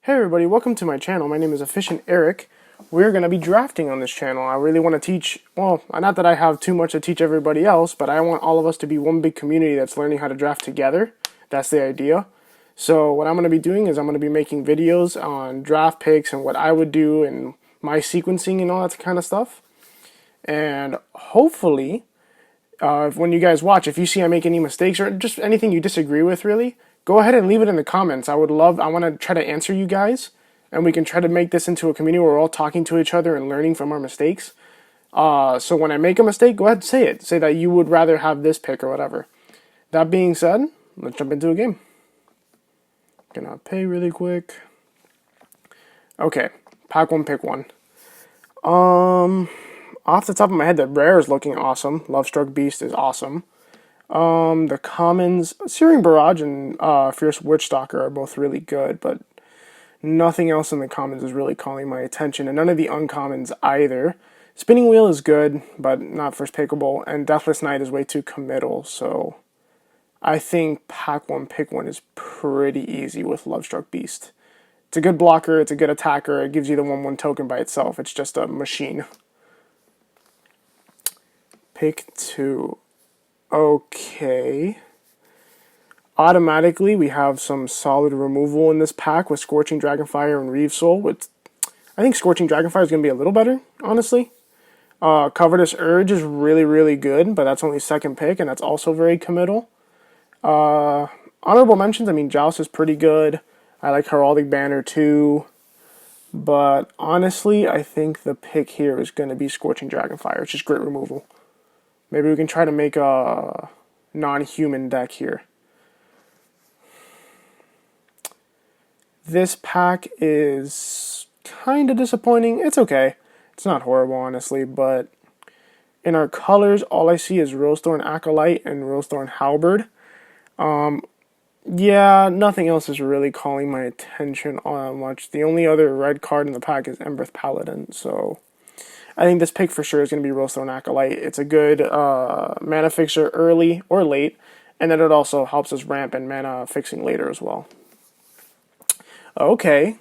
Hey everybody, welcome to my channel. My name is Efficient Eric. We're going to be drafting on this channel. I really want to teach, well, not that I have too much to teach everybody else, but I want all of us to be one big community that's learning how to draft together. That's the idea. So what I'm going to be doing is I'm going to be making videos on draft picks and what I would do and my sequencing and all that kind of stuff. And hopefully, when you guys watch, if you see I make any mistakes or just anything you disagree with, really, go ahead and leave it in the comments. I want to try to answer you guys, and we can try to make this into a community where we're all talking to each other and learning from our mistakes. So when I make a mistake, go ahead and say it. Say that you would rather have this pick or whatever. That being said, let's jump into a game. Gonna pay really quick. Okay, pack one, pick one. Off the top of my head, the rare is looking awesome. Lovestruck Beast is awesome. The commons, Searing Barrage and Fierce Witchstalker are both really good, but nothing else in the commons is really calling my attention, and none of the uncommons either. Spinning Wheel is good, but not first pickable, and Deathless Knight is way too committal, so I think pack one, pick one is pretty easy with Lovestruck Beast. It's a good blocker, it's a good attacker, it gives you the 1/1 token by itself, it's just a machine. Pick two. Okay. Automatically, we have some solid removal in this pack with Scorching Dragonfire and Reeve Soul. I think Scorching Dragonfire is going to be a little better, honestly. Covetous Urge is really, really good, but that's only second pick, and that's also very committal. Honorable mentions, I mean, Joust is pretty good. I like Heraldic Banner too. But honestly, I think the pick here is going to be Scorching Dragonfire. It's just great removal. Maybe we can try to make a non-human deck here. This pack is kind of disappointing. It's okay. It's not horrible, honestly, but in our colors, all I see is Rosethorn Acolyte and Rosethorn Halberd. Yeah, nothing else is really calling my attention all that much. The only other red card in the pack is Embereth Paladin, so I think this pick for sure is going to be Rosethorn Acolyte. It's a good mana fixer early or late, and then it also helps us ramp and mana fixing later as well. Okay.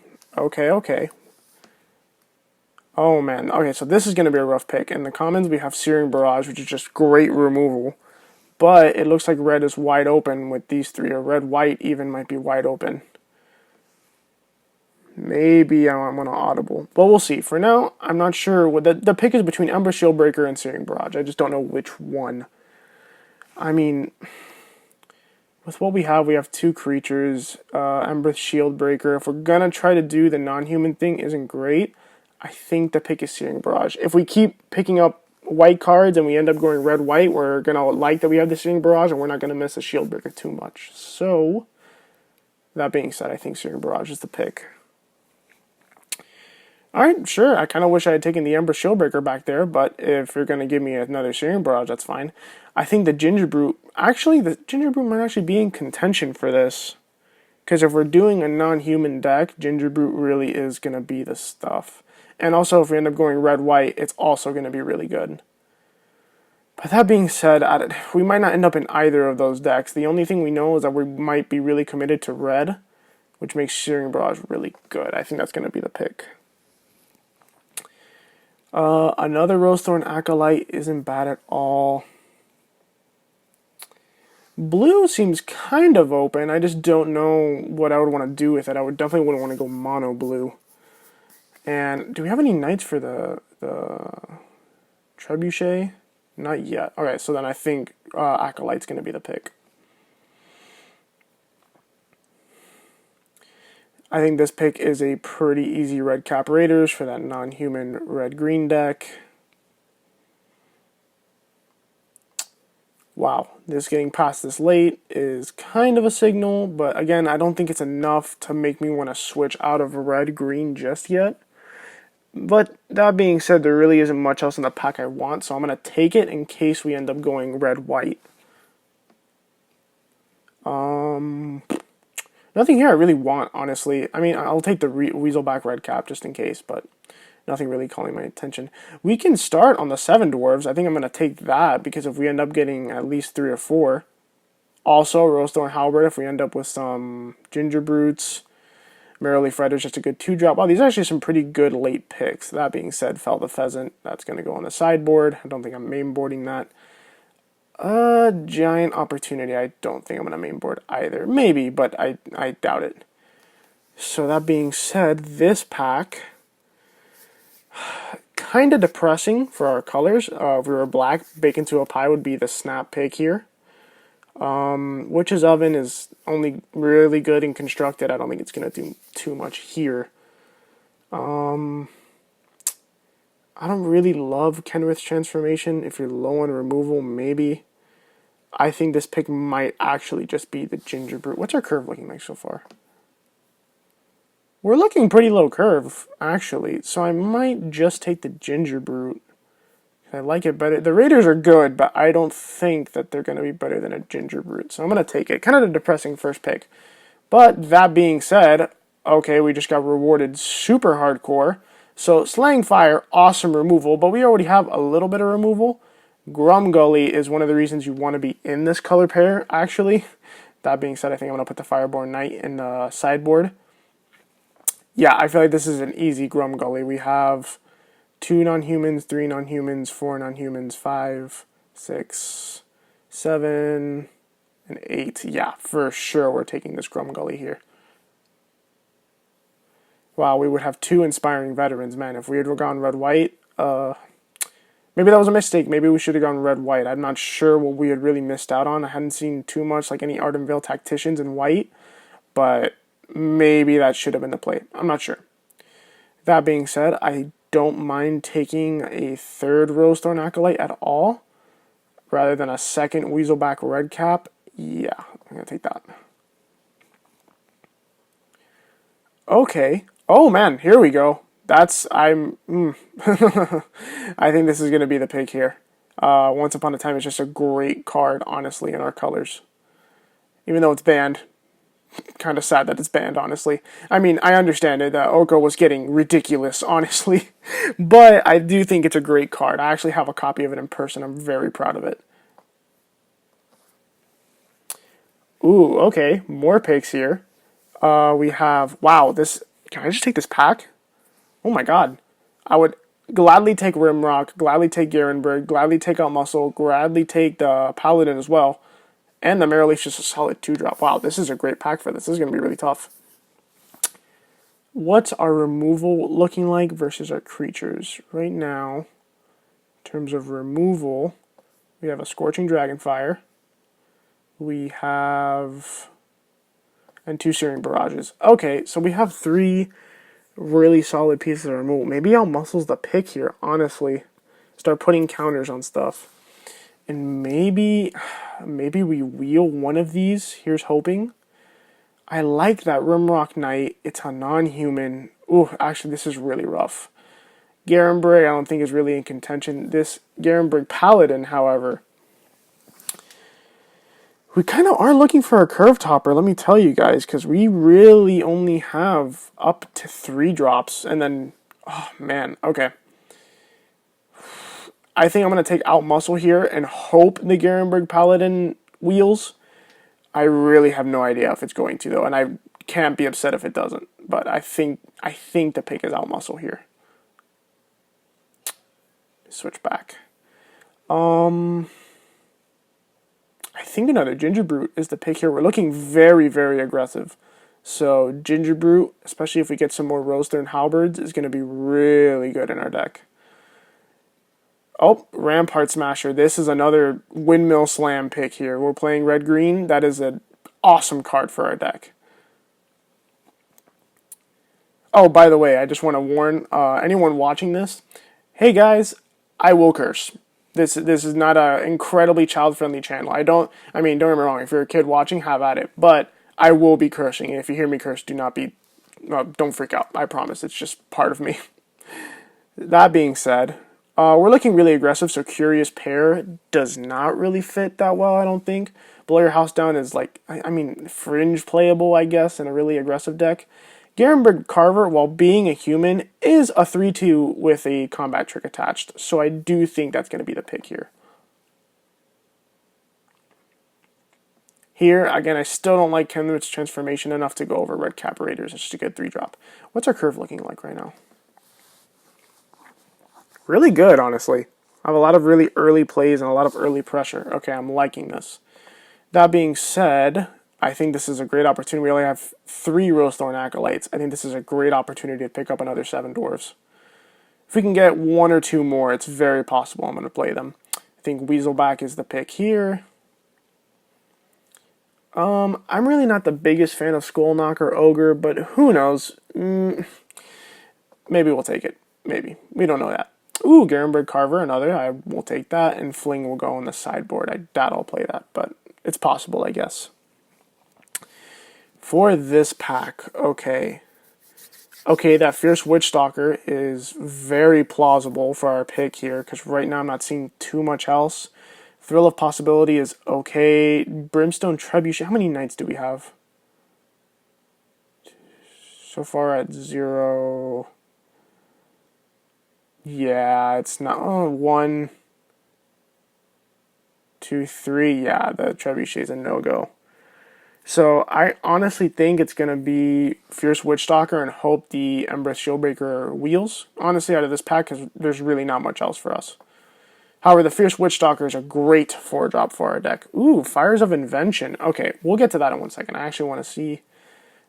Oh man, okay, so this is going to be a rough pick. In the commons, we have Searing Barrage, which is just great removal. But it looks like red is wide open with these three, or red-white even might be wide open. Maybe I want to audible. But we'll see. For now, I'm not sure. The pick is between Ember Shieldbreaker and Searing Barrage. I just don't know which one. I mean, with what we have two creatures. Ember Shieldbreaker. If we're going to try to do the non-human thing isn't great, I think the pick is Searing Barrage. If we keep picking up white cards and we end up going red-white, we're going to like that we have the Searing Barrage, and we're not going to miss the Shieldbreaker too much. So, that being said, I think Searing Barrage is the pick. Alright, sure, I kind of wish I had taken the Ember Shieldbreaker back there, but if you're going to give me another Searing Barrage, that's fine. I think the Ginger Brute, actually, the Ginger Brute might actually be in contention for this. Because if we're doing a non-human deck, Ginger Brute really is going to be the stuff. And also, if we end up going red-white, it's also going to be really good. But that being said, we might not end up in either of those decks. The only thing we know is that we might be really committed to red, which makes Searing Barrage really good. I think that's going to be the pick. Another Rosethorn Acolyte isn't bad at all. Blue seems kind of open. I just don't know what I would want to do with it. I definitely wouldn't want to go mono blue. And do we have any knights for the Trebuchet? Not yet. Alright, so then I think Acolyte's going to be the pick. I think this pick is a pretty easy red cap Raiders for that non-human red-green deck. Wow, this getting past this late is kind of a signal, but again, I don't think it's enough to make me want to switch out of red-green just yet. But that being said, there really isn't much else in the pack I want, so I'm going to take it in case we end up going red-white. Nothing here I really want, honestly. I mean, I'll take the Weaselback red cap just in case, but nothing really calling my attention. We can start on the 7 dwarves. I think I'm going to take that, because if we end up getting at least 3 or 4. Also, Rosethorn Halberd if we end up with some Ginger Brutes. Merrily Fred is just a good 2-drop. Wow, these are actually some pretty good late picks. That being said, Fell the Pheasant, that's going to go on the sideboard. I don't think I'm mainboarding that. Giant Opportunity, I don't think I'm going to mainboard either. Maybe, but I doubt it. So that being said, this pack, kind of depressing for our colors. If we were black, Bacon to a Pie would be the snap pick here. Witch's Oven is only really good and constructed. I don't think it's going to do too much here. I don't really love Kenrith's Transformation. If you're low on removal, maybe. I think this pick might actually just be the Ginger Brute. What's our curve looking like so far? We're looking pretty low curve, actually, so I might just take the Ginger Brute. I like it better. The Raiders are good, but I don't think that they're going to be better than a Ginger Brute, so I'm going to take it. Kind of a depressing first pick. But that being said, okay, we just got rewarded super hardcore. So Slaying Fire, awesome removal, but we already have a little bit of removal. Grumgully is one of the reasons you want to be in this color pair, actually. That being said, I think I'm going to put the Fireborn Knight in the sideboard. Yeah, I feel like this is an easy Grumgully. We have 2 non-humans, 3 non-humans, 4 non-humans, 5, 6, 7, and 8. Yeah, for sure we're taking this Grumgully here. Wow, we would have 2 Inspiring Veterans. Man, if we had gone red-white, maybe that was a mistake. Maybe we should have gone red-white. I'm not sure what we had really missed out on. I hadn't seen too much like any Ardenvale Tacticians in white, but maybe that should have been the play. I'm not sure. That being said, I don't mind taking a 3rd Rosethorn Acolyte at all, rather than a 2nd Weaselback Redcap. Yeah, I'm going to take that. Okay. Oh man, here we go. I think this is going to be the pick here. Once Upon a Time is just a great card, honestly, in our colors. Even though it's banned. Kind of sad that it's banned, honestly. I mean, I understand it. Oko was getting ridiculous, honestly. But I do think it's a great card. I actually have a copy of it in person. I'm very proud of it. Ooh, okay. More picks here. We have... Wow, this... Can I just take this pack? Oh my god. I would gladly take Rimrock, gladly take Garenberg, gladly take Outmuscle, gladly take the Paladin as well. And the Merrill's just a solid 2-drop. Wow, this is a great pack for this. This is going to be really tough. What's our removal looking like versus our creatures? Right now, in terms of removal, we have a Scorching Dragonfire. We have... and 2 Searing Barrages. Okay, so we have 3 really solid pieces of removal. Maybe Outmuscle's the pick here, honestly. Start putting counters on stuff. And maybe we wheel one of these. Here's hoping. I like that Rimrock Knight. It's a non-human. Ooh, actually, this is really rough. Garenberg, I don't think is really in contention. This Garenberg Paladin, however, we kind of are looking for a curve topper, let me tell you guys, because we really only have up to 3 drops. And then, oh man, okay. I think I'm going to take Outmuscle here and hope the Garenberg Paladin wheels. I really have no idea if it's going to, though, and I can't be upset if it doesn't. But I think the pick is Outmuscle here. Switch back. I think another Ginger Brute is the pick here. We're looking very, very aggressive. So Ginger Brute, especially if we get some more Rosethorn Halberds, is going to be really good in our deck. Oh, Rampart Smasher. This is another Windmill Slam pick here. We're playing red-green. That is an awesome card for our deck. Oh, by the way, I just want to warn anyone watching this. Hey guys, I will curse. This is not an incredibly child-friendly channel. Don't get me wrong. If you're a kid watching, have at it. But I will be cursing. And if you hear me curse, don't freak out. I promise. It's just part of me. That being said, we're looking really aggressive, so Curious Pair does not really fit that well, I don't think. Blow Your House Down is like, fringe playable, I guess, in a really aggressive deck. Garenberg Carver, while being a human, is a 3/2 with a combat trick attached, so I do think that's going to be the pick here. Here, again, I still don't like Kenrith's transformation enough to go over Red Cap Raiders. It's just a good 3-drop. What's our curve looking like right now? Really good, honestly. I have a lot of really early plays and a lot of early pressure. Okay, I'm liking this. That being said, I think this is a great opportunity. We only have 3 Rosethorn Acolytes. I think this is a great opportunity to pick up another 7 Dwarves. If we can get 1 or 2 more, it's very possible I'm going to play them. I think Weaselback is the pick here. I'm really not the biggest fan of Skullknocker Ogre, but who knows? Maybe we'll take it. Maybe. We don't know that. Ooh, Garenberg Carver, another. I will take that, and Fling will go on the sideboard. I doubt I'll play that, but it's possible, I guess. For this pack, okay. Okay, that Fierce Witchstalker is very plausible for our pick here, because right now I'm not seeing too much else. Thrill of Possibility is okay. Brimstone Trebuchet, how many knights do we have? So far at 0. Yeah, it's not. Oh, 1, 2, 3. Yeah, the Trebuchet is a no-go. So I honestly think it's going to be Fierce Witchstalker and hope the Embereth Shieldbreaker wheels, honestly, out of this pack, because there's really not much else for us. However, the Fierce Witchstalker is a great 4-drop for our deck. Ooh, Fires of Invention. Okay, we'll get to that in 1 second. I actually want to see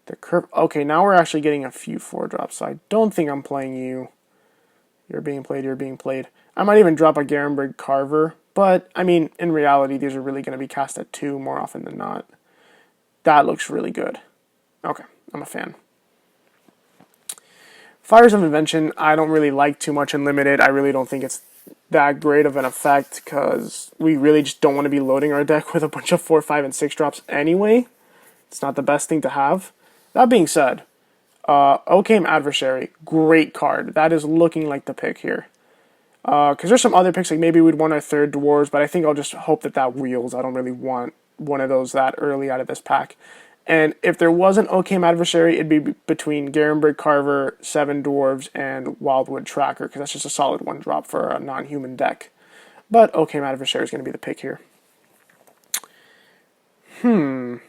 the curve. Okay, now we're actually getting a few 4-drops, so I don't think I'm playing you. You're being played, you're being played. I might even drop a Garenberg Carver, but, I mean, in reality, these are really going to be cast at 2 more often than not. That looks really good. Okay, I'm a fan. Fires of Invention, I don't really like too much in Limited. I really don't think it's that great of an effect because we really just don't want to be loading our deck with a bunch of 4, 5, and 6 drops anyway. It's not the best thing to have. That being said, Occam Adversary, great card. That is looking like the pick here. Because there's some other picks, like maybe we'd want our 3rd Dwarves, but I think I'll just hope that wheels. I don't really want one of those that early out of this pack. And if there was an Occam Adversary, it'd be between Garenberg Carver, 7 Dwarves, and Wildwood Tracker, because that's just a solid 1-drop for a non-human deck. But Occam Adversary is going to be the pick here. In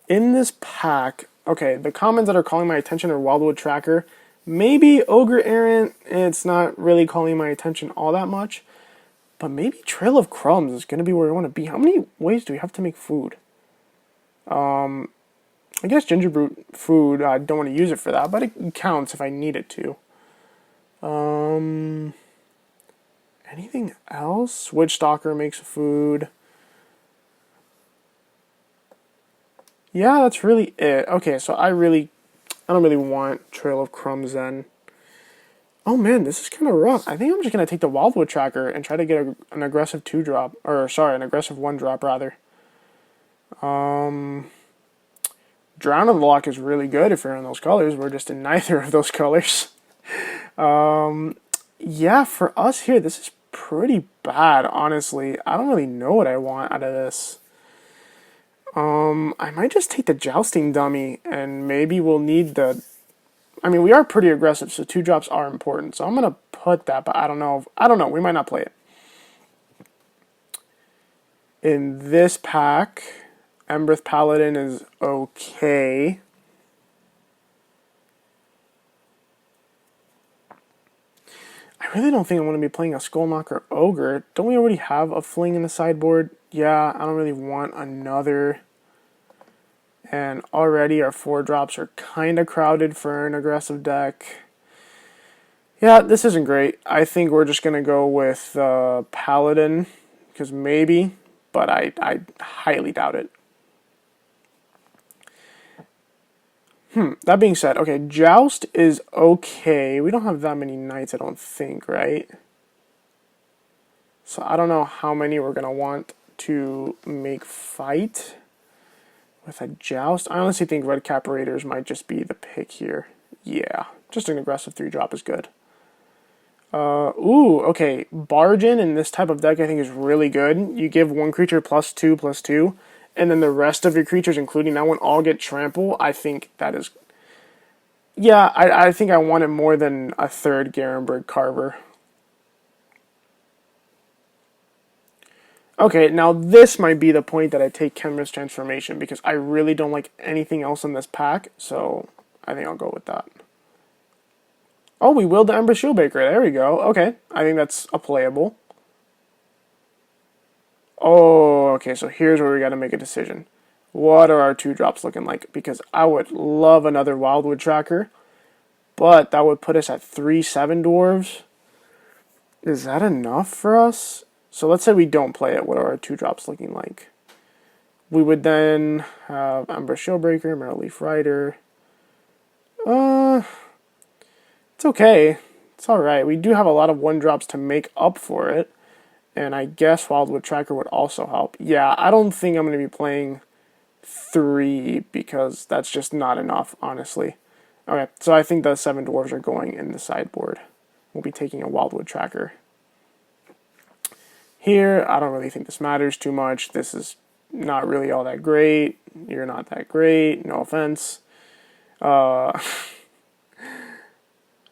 this pack, okay, the commons that are calling my attention are Wildwood Tracker. Maybe Ogre Errant, it's not really calling my attention all that much. But maybe Trail of Crumbs is going to be where I want to be. How many ways do we have to make food? I guess Gingerbread food, I don't want to use it for that, but it counts if I need it to. Anything else? Witchstalker makes food. Yeah, that's really it. Okay, so I don't really want Trail of Crumbs then. Oh man, this is kind of rough. I think I'm just going to take the Wildwood Tracker and try to get an aggressive 2-drop. Or, sorry, an aggressive 1-drop, rather. Drown in the Lock is really good if you're in those colors. We're just in neither of those colors. Yeah, for us here, this is pretty bad, honestly. I don't really know what I want out of this. I might just take the Jousting Dummy, and maybe we'll need the... I mean, we are pretty aggressive, so 2-drops are important. So I'm going to put that, but I don't know. We might not play it. In this pack, Embereth Paladin is okay. I really don't think I want to be playing a Skullknocker Ogre. Don't we already have a Fling in the sideboard? Yeah, I don't really want another... And already our 4-drops are kind of crowded for an aggressive deck. Yeah, this isn't great. I think we're just going to go with Paladin, because maybe, but I highly doubt it. That being said, okay, Joust is okay. We don't have that many knights, I don't think, right? So I don't know how many we're going to want to make fight. With a Joust, I honestly think Red Cap Raiders might just be the pick here. Yeah, just an aggressive 3-drop is good. Okay. Bargain in this type of deck I think is really good. You give one creature +2/+2, and then the rest of your creatures, including that one, all get trample. I think that is... Yeah, I think I want it more than a 3rd Garenberg Carver. Okay, now this might be the point that I take Chemist Transformation because I really don't like anything else in this pack, so I think I'll go with that. Oh, we willed the Ember Shieldbreaker. There we go. Okay, I think that's a playable. Oh, okay, so here's where we got to make a decision. What are our 2-drops looking like? Because I would love another Wildwood Tracker, but that would put us at 3/7 dwarves. Is that enough for us? So let's say we don't play it. What are our 2-drops looking like? We would then have Ember Shieldbreaker, Merrowleaf Rider. It's okay. It's alright. We do have a lot of 1-drops to make up for it. And I guess Wildwood Tracker would also help. Yeah, I don't think I'm going to be playing 3 because that's just not enough, honestly. Okay, so I think the 7 dwarves are going in the sideboard. We'll be taking a Wildwood Tracker. Here, I don't really think this matters too much. This is not really all that great. You're not that great, no offense.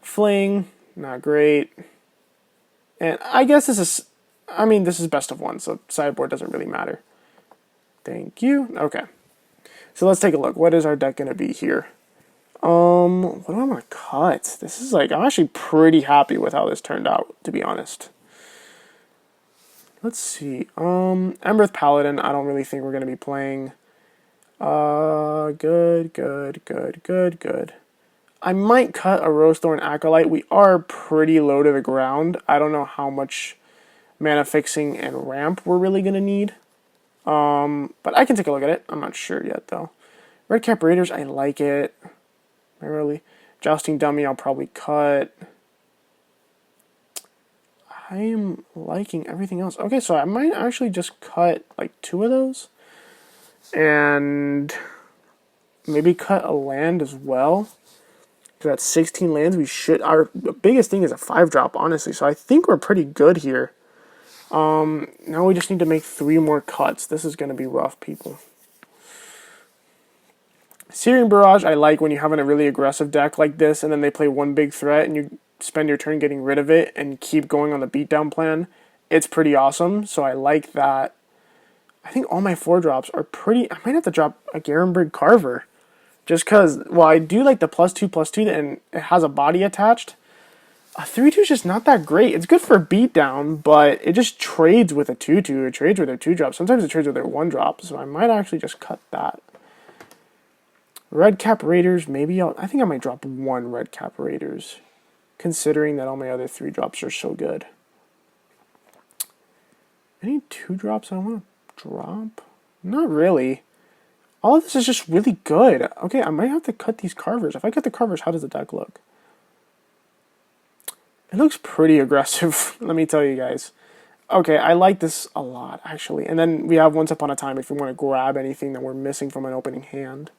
Fling, not great. And I guess this is, this is best of 1, so sideboard doesn't really matter. Thank you. Okay. So let's take a look. What is our deck going to be here? What do I want to cut? This is like, I'm actually pretty happy with how this turned out, to be honest. Let's see. Embereth Paladin, I don't really think we're going to be playing. Good. I might cut a Rosethorn Acolyte. We are pretty low to the ground. I don't know how much mana fixing and ramp we're really going to need. But I can take a look at it. I'm not sure yet, though. Redcap Raiders, I like it. Really. Jousting Dummy, I'll probably cut. I am liking everything else. Okay, so I might actually just cut like 2 of those. And maybe cut a land as well. So that's 16 lands. We should. Our biggest thing is a 5-drop, honestly. So I think we're pretty good here. Now we just need to make 3 more cuts. This is going to be rough, people. Searing Barrage, I like when you have a really aggressive deck like this, and then they play 1 big threat, and you spend your turn getting rid of it, and keep going on the beatdown plan. It's pretty awesome, so I like that. I think all my 4-drops are pretty. I might have to drop a Garenbrig Carver. Just because, well, I do like the +2/+2, and it has a body attached. A 3/2 is just not that great. It's good for beatdown, but it just trades with a 2/2. It trades with their 2-drop. Sometimes it trades with their 1-drop, so I might actually just cut that. Redcap Raiders, maybe I think I might drop 1 Redcap Raiders, considering that all my other 3-drops are so good. Any 2-drops I want to drop? Not really. All of this is just really good. Okay, I might have to cut these Carvers. If I cut the Carvers, how does the deck look? It looks pretty aggressive, let me tell you guys. Okay, I like this a lot, actually. And then we have Once Upon a Time if we want to grab anything that we're missing from an opening hand.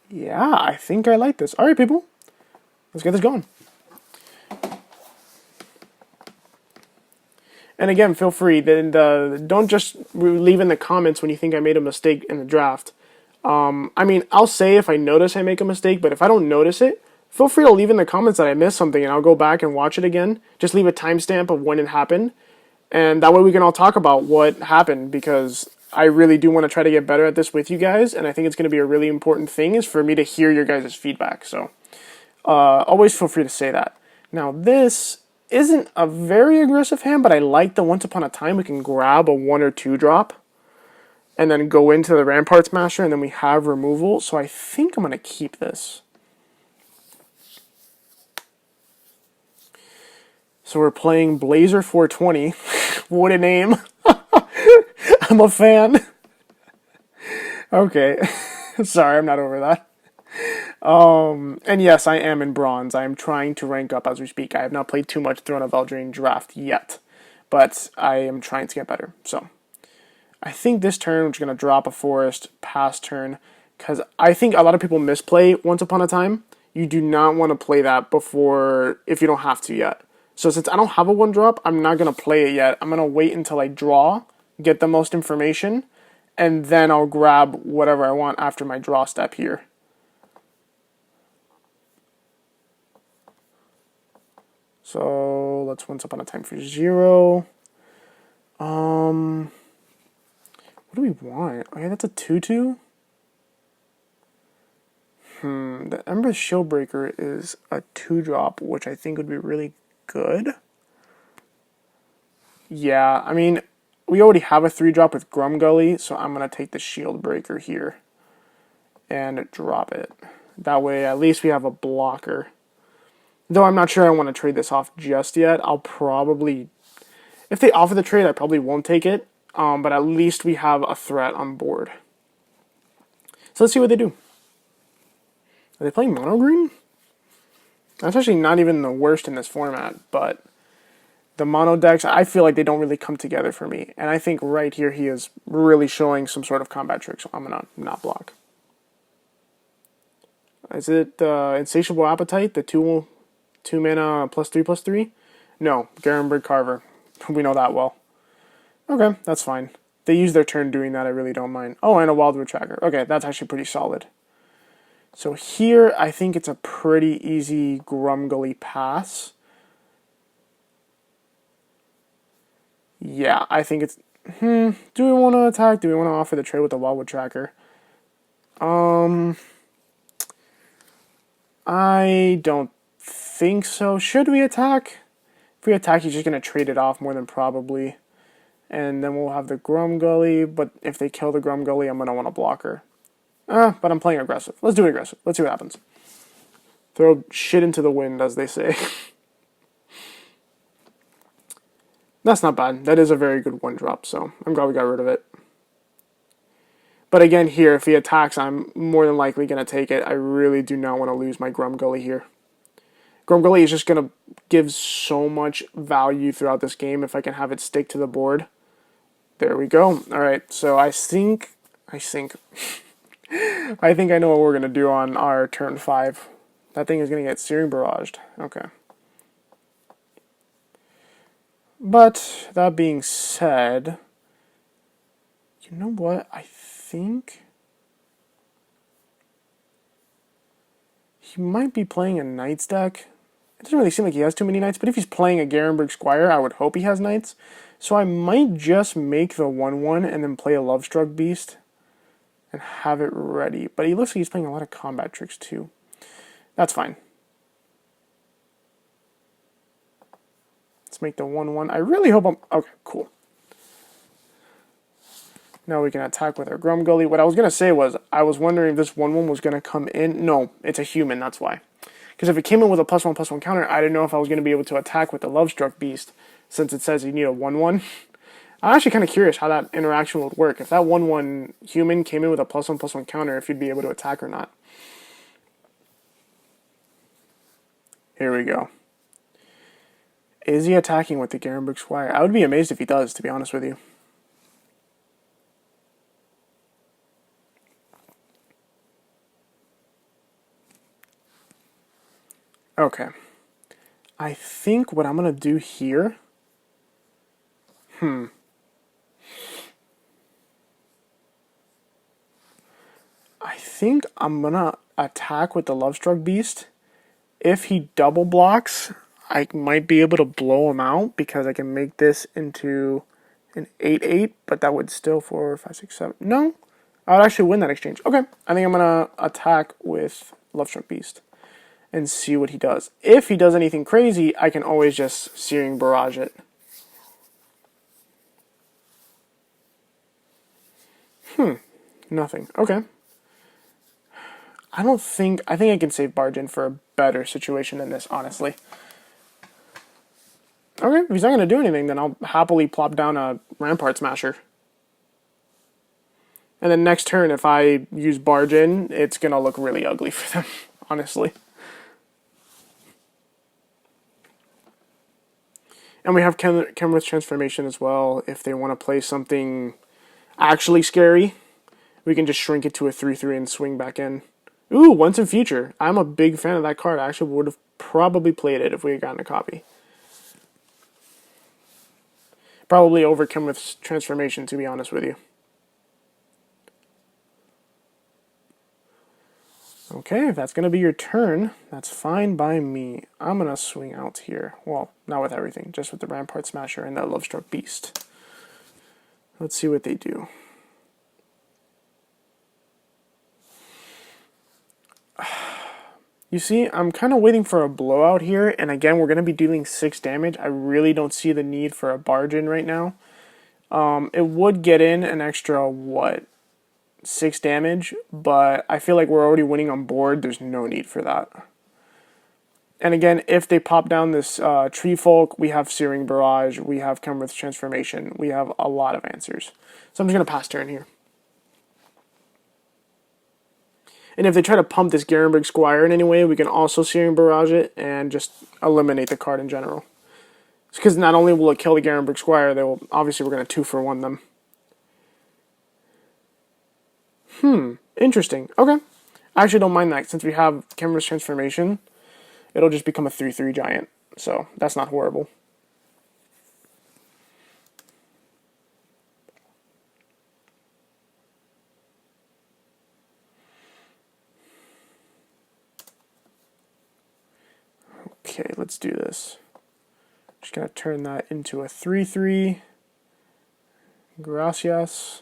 Yeah, I think I like this. All right, people. Let's get this going. And again, feel free. Don't just leave in the comments when you think I made a mistake in the draft. I'll say if I notice I make a mistake, but if I don't notice it, feel free to leave in the comments that I missed something, and I'll go back and watch it again. Just leave a timestamp of when it happened, and that way we can all talk about what happened, because I really do want to try to get better at this with you guys, and I think it's going to be a really important thing is for me to hear your guys' feedback. So always feel free to say that. Now, this isn't a very aggressive hand, but I like the Once Upon a Time. We can grab a 1 or 2 drop and then go into the Rampart Smasher, and then we have removal. So I think I'm going to keep this. So we're playing Blazer 420. What a name. I'm a fan. Okay. Sorry, I'm not over that. And yes, I am in bronze. I am trying to rank up as we speak. I have not played too much Throne of Eldraine draft yet, but I am trying to get better. So I think this turn we're going to drop a forest past turn, because I think a lot of people misplay Once Upon a Time. You do not want to play that before if you don't have to yet. So since I don't have a 1-drop, I'm not going to play it yet. I'm going to wait until I draw, get the most information, and then I'll grab whatever I want after my draw step here. So let's once upon a time for 0. What do we want? Okay, that's a 2/2. The Ember Shieldbreaker is a 2-drop, which I think would be really good. Yeah, I mean, we already have a 3-drop with Grumgully, so I'm going to take the Shieldbreaker here and drop it. That way, at least we have a blocker. Though I'm not sure I want to trade this off just yet. I'll probably, if they offer the trade, I probably won't take it. But at least we have a threat on board. So let's see what they do. Are they playing mono green? That's actually not even the worst in this format, but the mono decks, I feel like they don't really come together for me. And I think right here he is really showing some sort of combat trick, so I'm going to not block. Is it Insatiable Appetite, the 2 mana +3/+3? No, Garenberg Carver. We know that well. Okay, that's fine. They use their turn doing that, I really don't mind. Oh, and a Wildwood Tracker. Okay, that's actually pretty solid. So here, I think it's a pretty easy Grumgully pass. Yeah, I think it's... do we want to attack? Do we want to offer the trade with the Wildwood Tracker? I don't think so. Should we attack? If we attack, he's just going to trade it off more than probably. And then we'll have the Grumgully, but if they kill the Grumgully, I'm going to want a blocker. But I'm playing aggressive. Let's do it aggressive. Let's see what happens. Throw shit into the wind, as they say. That's not bad. That is a very good 1-drop, so I'm glad we got rid of it. But again, here, if he attacks, I'm more than likely going to take it. I really do not want to lose my Grumgully here. Grumgully is just going to give so much value throughout this game if I can have it stick to the board. There we go. All right, so I think I know what we're going to do on our turn 5. That thing is going to get Searing Barraged. Okay. But that being said, you know what? I think he might be playing a Knights deck. It doesn't really seem like he has too many Knights, but if he's playing a Garenberg Squire, I would hope he has Knights. So I might just make the 1/1 and then play a Lovestruck Beast and have it ready. But he looks like he's playing a lot of combat tricks too. That's fine. Let's make the 1/1. I really hope I'm... Okay, cool. Now we can attack with our Grumgully. What I was going to say was, I was wondering if this 1/1 was going to come in. No, it's a human, that's why. Because if it came in with a +1/+1 counter, I didn't know if I was going to be able to attack with the Lovestruck Beast, since it says you need a 1/1. I'm actually kind of curious how that interaction would work. If that 1/1 human came in with a +1/+1 counter, if you'd be able to attack or not. Here we go. Is he attacking with the Garenberg Squire? I would be amazed if he does, to be honest with you. Okay. I think what I'm going to do here... I think I'm going to attack with the Lovestruck Beast. If he double blocks, I might be able to blow him out because I can make this into an 8/8, but that would still 4, 5, 6, 7. No, I would actually win that exchange. Okay, I think I'm going to attack with Lovestruck Beast and see what he does. If he does anything crazy, I can always just Searing Barrage it. Nothing. Okay. I think I can save Bargain for a better situation than this, honestly. Okay, if he's not going to do anything, then I'll happily plop down a Rampart Smasher. And then next turn, if I use Bargain, it's going to look really ugly for them, honestly. And we have Kenrith's Transformation as well. If they want to play something actually scary, we can just shrink it to a 3/3 and swing back in. Ooh, Once in Future. I'm a big fan of that card. I actually would have probably played it if we had gotten a copy. Probably over Kenrith's Transformation, to be honest with you. Okay, if that's going to be your turn, that's fine by me. I'm going to swing out here. Well, not with everything, just with the Rampart Smasher and that Lovestruck Beast. Let's see what they do. You see, I'm kind of waiting for a blowout here, and again, we're going to be dealing 6 damage. I really don't see the need for a barge in right now. It would get in an extra, what, 6 damage, but I feel like we're already winning on board. There's no need for that. And again, if they pop down this Tree Folk, we have Searing Barrage, we have Cumberth's Transformation, we have a lot of answers. So I'm just going to pass turn here. And if they try to pump this Garenberg Squire in any way, we can also Searing Barrage it and just eliminate the card in general. Because not only will it kill the Garenberg Squire, they will, obviously we're going to 2-for-1 them. Interesting. Okay. I actually don't mind that. Since we have Cumberth's Transformation, it'll just become a 3/3 giant. So that's not horrible. Okay, let's do this. Just going to turn that into a 3/3. Gracias.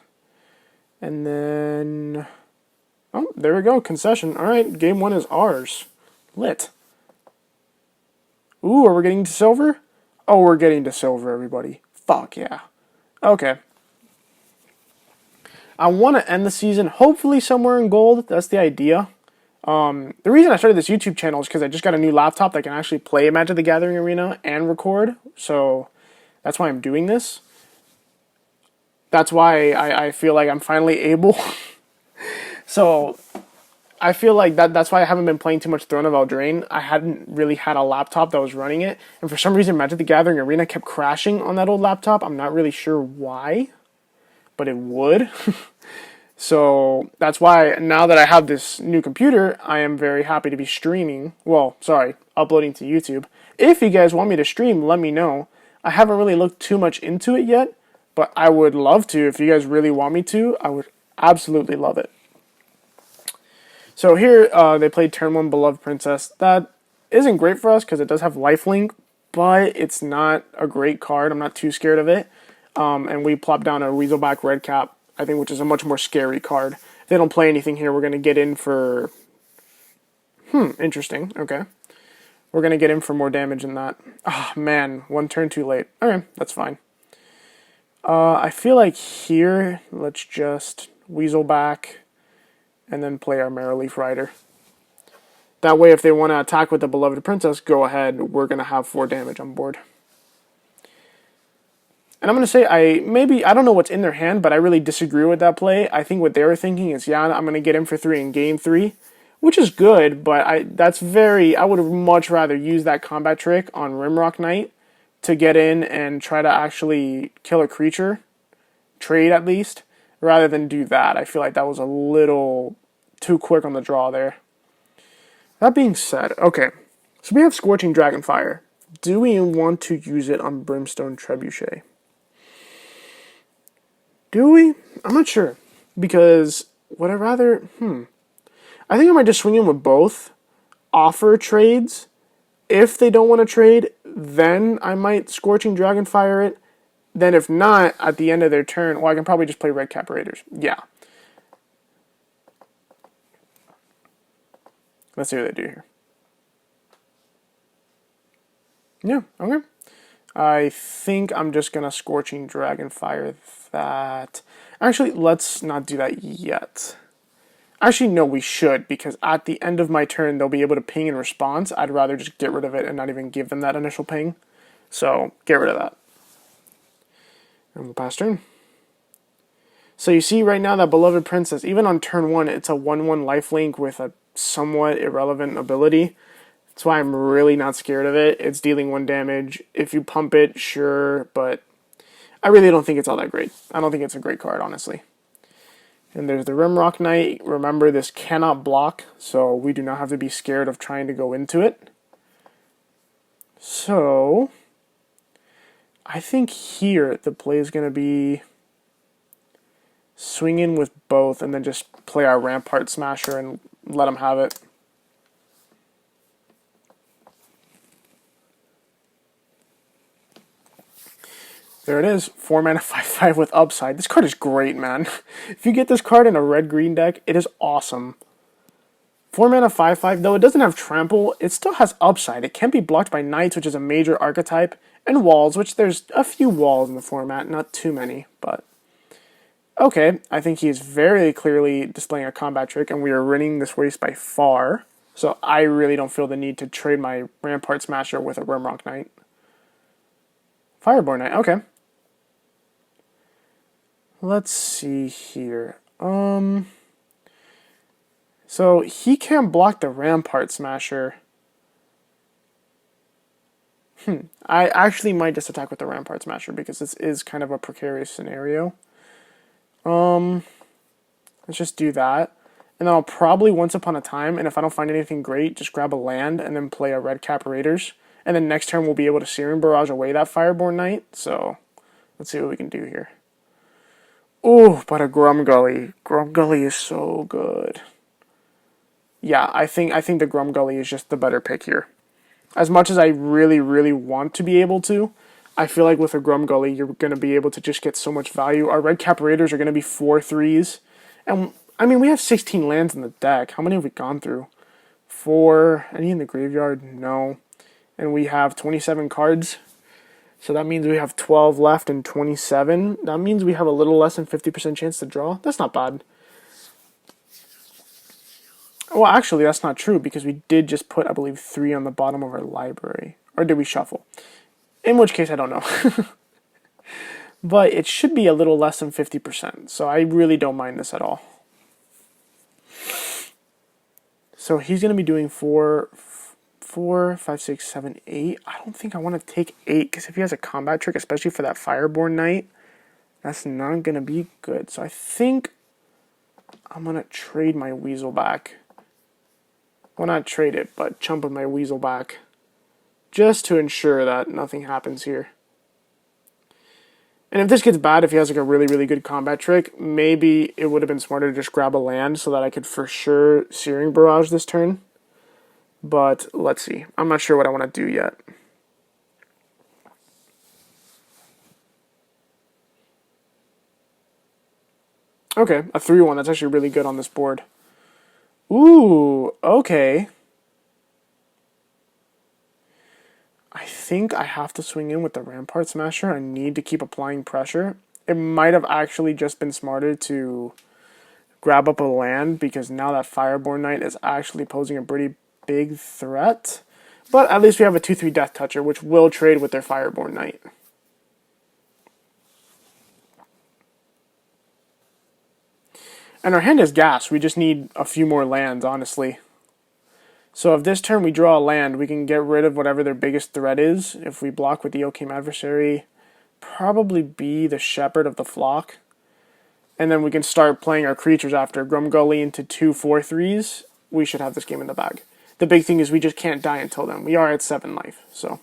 And then... oh, there we go. Concession. Alright, game 1 is ours. Lit. Ooh, are we getting to silver? Oh, we're getting to silver, everybody. Fuck yeah. Okay. I want to end the season hopefully somewhere in gold. That's the idea. The reason I started this YouTube channel is because I just got a new laptop that can actually play Magic the Gathering Arena and record. So that's why I'm doing this. That's why I feel like I'm finally able. So I feel like that's why I haven't been playing too much Throne of Eldraine. I hadn't really had a laptop that was running it. And for some reason, Magic the Gathering Arena kept crashing on that old laptop. I'm not really sure why, but it would. So that's why now that I have this new computer, I am very happy to be streaming. Well, sorry, uploading to YouTube. If you guys want me to stream, let me know. I haven't really looked too much into it yet, but I would love to. If you guys really want me to, I would absolutely love it. So here they played turn 1 Beloved Princess. That isn't great for us because it does have lifelink, but it's not a great card. I'm not too scared of it. And we plop down a Weaselback Redcap, I think, which is a much more scary card. If they don't play anything here, we're going to get in for... interesting. Okay. We're going to get in for more damage than that. Ah, oh, man. 1 turn too late. Okay, that's fine. I feel like here, let's just Weaselback and then play our Merrileaf Rider. That way, if they want to attack with the Beloved Princess, go ahead. We're going to have 4 damage on board. And I'm going to say, I don't know what's in their hand, but I really disagree with that play. I think what they were thinking is, yeah, I'm going to get in for 3 and gain 3, which is good, but I would much rather use that combat trick on Rimrock Knight to get in and try to actually kill a creature, trade at least, rather than do that. I feel like that was a little too quick on the draw there. That being said, okay, so we have Scorching Dragonfire. Do we want to use it on Brimstone Trebuchet? Do we? I'm not sure. Because would I rather... I think I might just swing in with both. Offer trades. If they don't want to trade, then I might Scorching Dragonfire it. Then if not, at the end of their turn... well, I can probably just play Redcap Raiders. Yeah. Let's see what they do here. Yeah, okay. I think I'm just going to Scorching Dragonfire that. Actually, let's not do that yet. Actually, no, we should, because at the end of my turn, they'll be able to ping in response. I'd rather just get rid of it and not even give them that initial ping. So, get rid of that. And we'll pass turn. So you see right now that Beloved Princess, even on turn 1, it's a 1/1 lifelink with a somewhat irrelevant ability. That's why I'm really not scared of it. It's dealing 1 damage. If you pump it, sure, but I really don't think it's all that great. I don't think it's a great card, honestly. And there's the Rimrock Knight. Remember, this cannot block, so we do not have to be scared of trying to go into it. So, I think here the play is going to be swing in with both and then just play our Rampart Smasher and let him have it. There it is. 4 mana 5/5 with upside. This card is great, man. If you get this card in a red-green deck, it is awesome. 4 mana 5/5, though it doesn't have trample, it still has upside. It can be blocked by knights, which is a major archetype, and walls, which there's a few walls in the format, not too many, but okay. I think he is very clearly displaying a combat trick, and we are winning this race by far. So I really don't feel the need to trade my Rampart Smasher with a Rimrock Knight. Fireborn Knight, okay. Let's see here. So he can't block the Rampart Smasher. I actually might just attack with the Rampart Smasher because this is kind of a precarious scenario. Let's just do that. And then I'll probably once upon a time, and if I don't find anything great, just grab a land and then play a red cap Raiders. And then next turn we'll be able to Searing Barrage away that Fireborn Knight. So let's see what we can do here. Ooh, but a Grumgully. Grumgully is so good. Yeah, I think the Grumgully is just the better pick here. As much as I really, really want to be able to, I feel like with a Grumgully, you're going to be able to just get so much value. Our red cap Raiders are going to be 4/3s. And, I mean, we have 16 lands in the deck. How many have we gone through? 4. Any in the graveyard? No. And we have 27 cards. So that means we have 12 left and 27. That means we have a little less than 50% chance to draw. That's not bad. Well, actually, that's not true because we did just put, I believe, 3 on the bottom of our library. Or did we shuffle? In which case, I don't know. But it should be a little less than 50%. So I really don't mind this at all. So he's going to be doing 4, 5, 6, 7, 8. I don't think I want to take 8 because if he has a combat trick, especially for that Fireborn Knight, that's not going to be good. So I think I'm going to trade my Weasel back. Well, not trade it, but chump my Weasel back. Just to ensure that nothing happens here. And if this gets bad, if he has like a really, really good combat trick, maybe it would have been smarter to just grab a land so that I could for sure Searing Barrage this turn. But let's see. I'm not sure what I want to do yet. Okay, a 3/1. That's actually really good on this board. Ooh, okay. I think I have to swing in with the Rampart Smasher. I need to keep applying pressure. It might have actually just been smarter to grab up a land because now that Fireborn Knight is actually posing a pretty big threat. But at least we have a 2/3 Death Toucher, which will trade with their Fireborn Knight. And our hand is gas. We just need a few more lands, honestly. So if this turn we draw a land, we can get rid of whatever their biggest threat is. If we block with the Oakham Adversary, probably be the Shepherd of the Flock. And then we can start playing our creatures after. Grumgully into 2 4/3s. We should have this game in the bag. The big thing is we just can't die until then. We are at 7 life, so.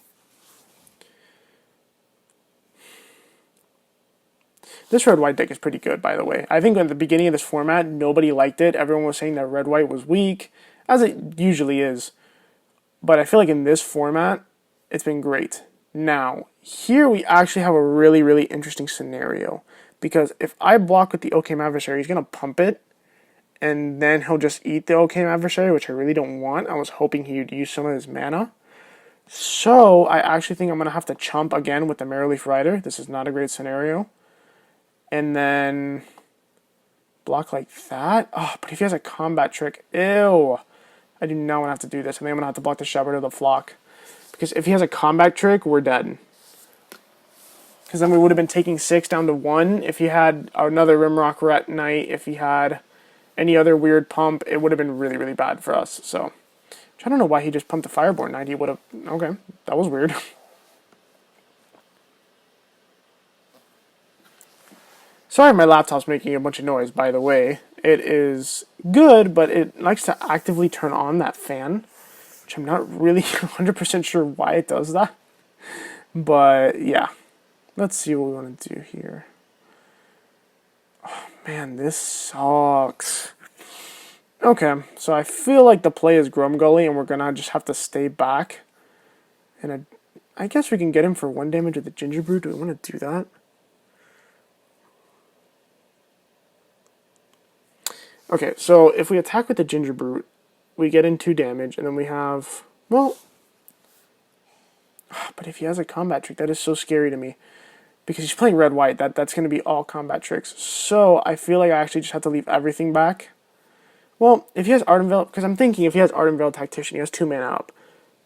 This red-white deck is pretty good, by the way. I think at the beginning of this format, nobody liked it. Everyone was saying that red-white was weak, as it usually is. But I feel like in this format, it's been great. Now, here we actually have a really, really interesting scenario. Because if I block with the Oakham Adversary, he's going to pump it. And then he'll just eat the Oakham Adversary, which I really don't want. I was hoping he would use some of his mana. So, I actually think I'm going to have to chump again with the Merreleaf Rider. This is not a great scenario. And then block like that. Oh, but if he has a combat trick, ew. I do not want to have to do this. I think I'm going to have to block the Shepherd of the Flock. Because if he has a combat trick, we're dead. Because then we would have been taking 6 down to 1. If he had another Rimrock Ret Knight, if he had any other weird pump, it would have been really, really bad for us. So, I don't know why he just pumped the Fireborn Knight. He would have... Okay, that was weird. Sorry, my laptop's making a bunch of noise, by the way. It is good, but it likes to actively turn on that fan, which I'm not really 100% sure why it does that. But, yeah. Let's see what we want to do here. Oh, man, this sucks. Okay, so I feel like the play is Grumgully, and we're gonna just have to stay back. And I guess we can get him for 1 damage with the Ginger Brew. Do we want to do that? Okay, so if we attack with the Ginger Brute, we get in 2 damage, and then we have, well, but if he has a combat trick, that is so scary to me. Because he's playing red-white, that's going to be all combat tricks. So I feel like I actually just have to leave everything back. Well, if he has Ardent Veil, because I'm thinking if he has Ardent Veil Tactician, he has 2 mana up.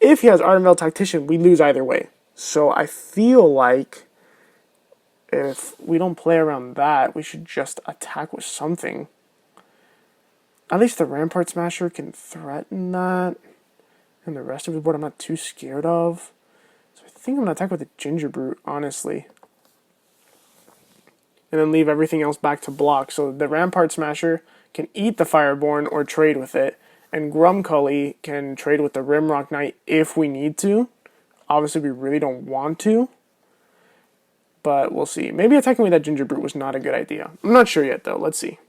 If he has Ardent Veil Tactician, we lose either way. So I feel like if we don't play around that, we should just attack with something. At least the Rampart Smasher can threaten that. And the rest of the board I'm not too scared of. So I think I'm going to attack with the Ginger Brute, honestly. And then leave everything else back to block. So the Rampart Smasher can eat the Fireborn or trade with it. And Grumgully can trade with the Rimrock Knight if we need to. Obviously, we really don't want to. But we'll see. Maybe attacking with that Ginger Brute was not a good idea. I'm not sure yet, though. Let's see.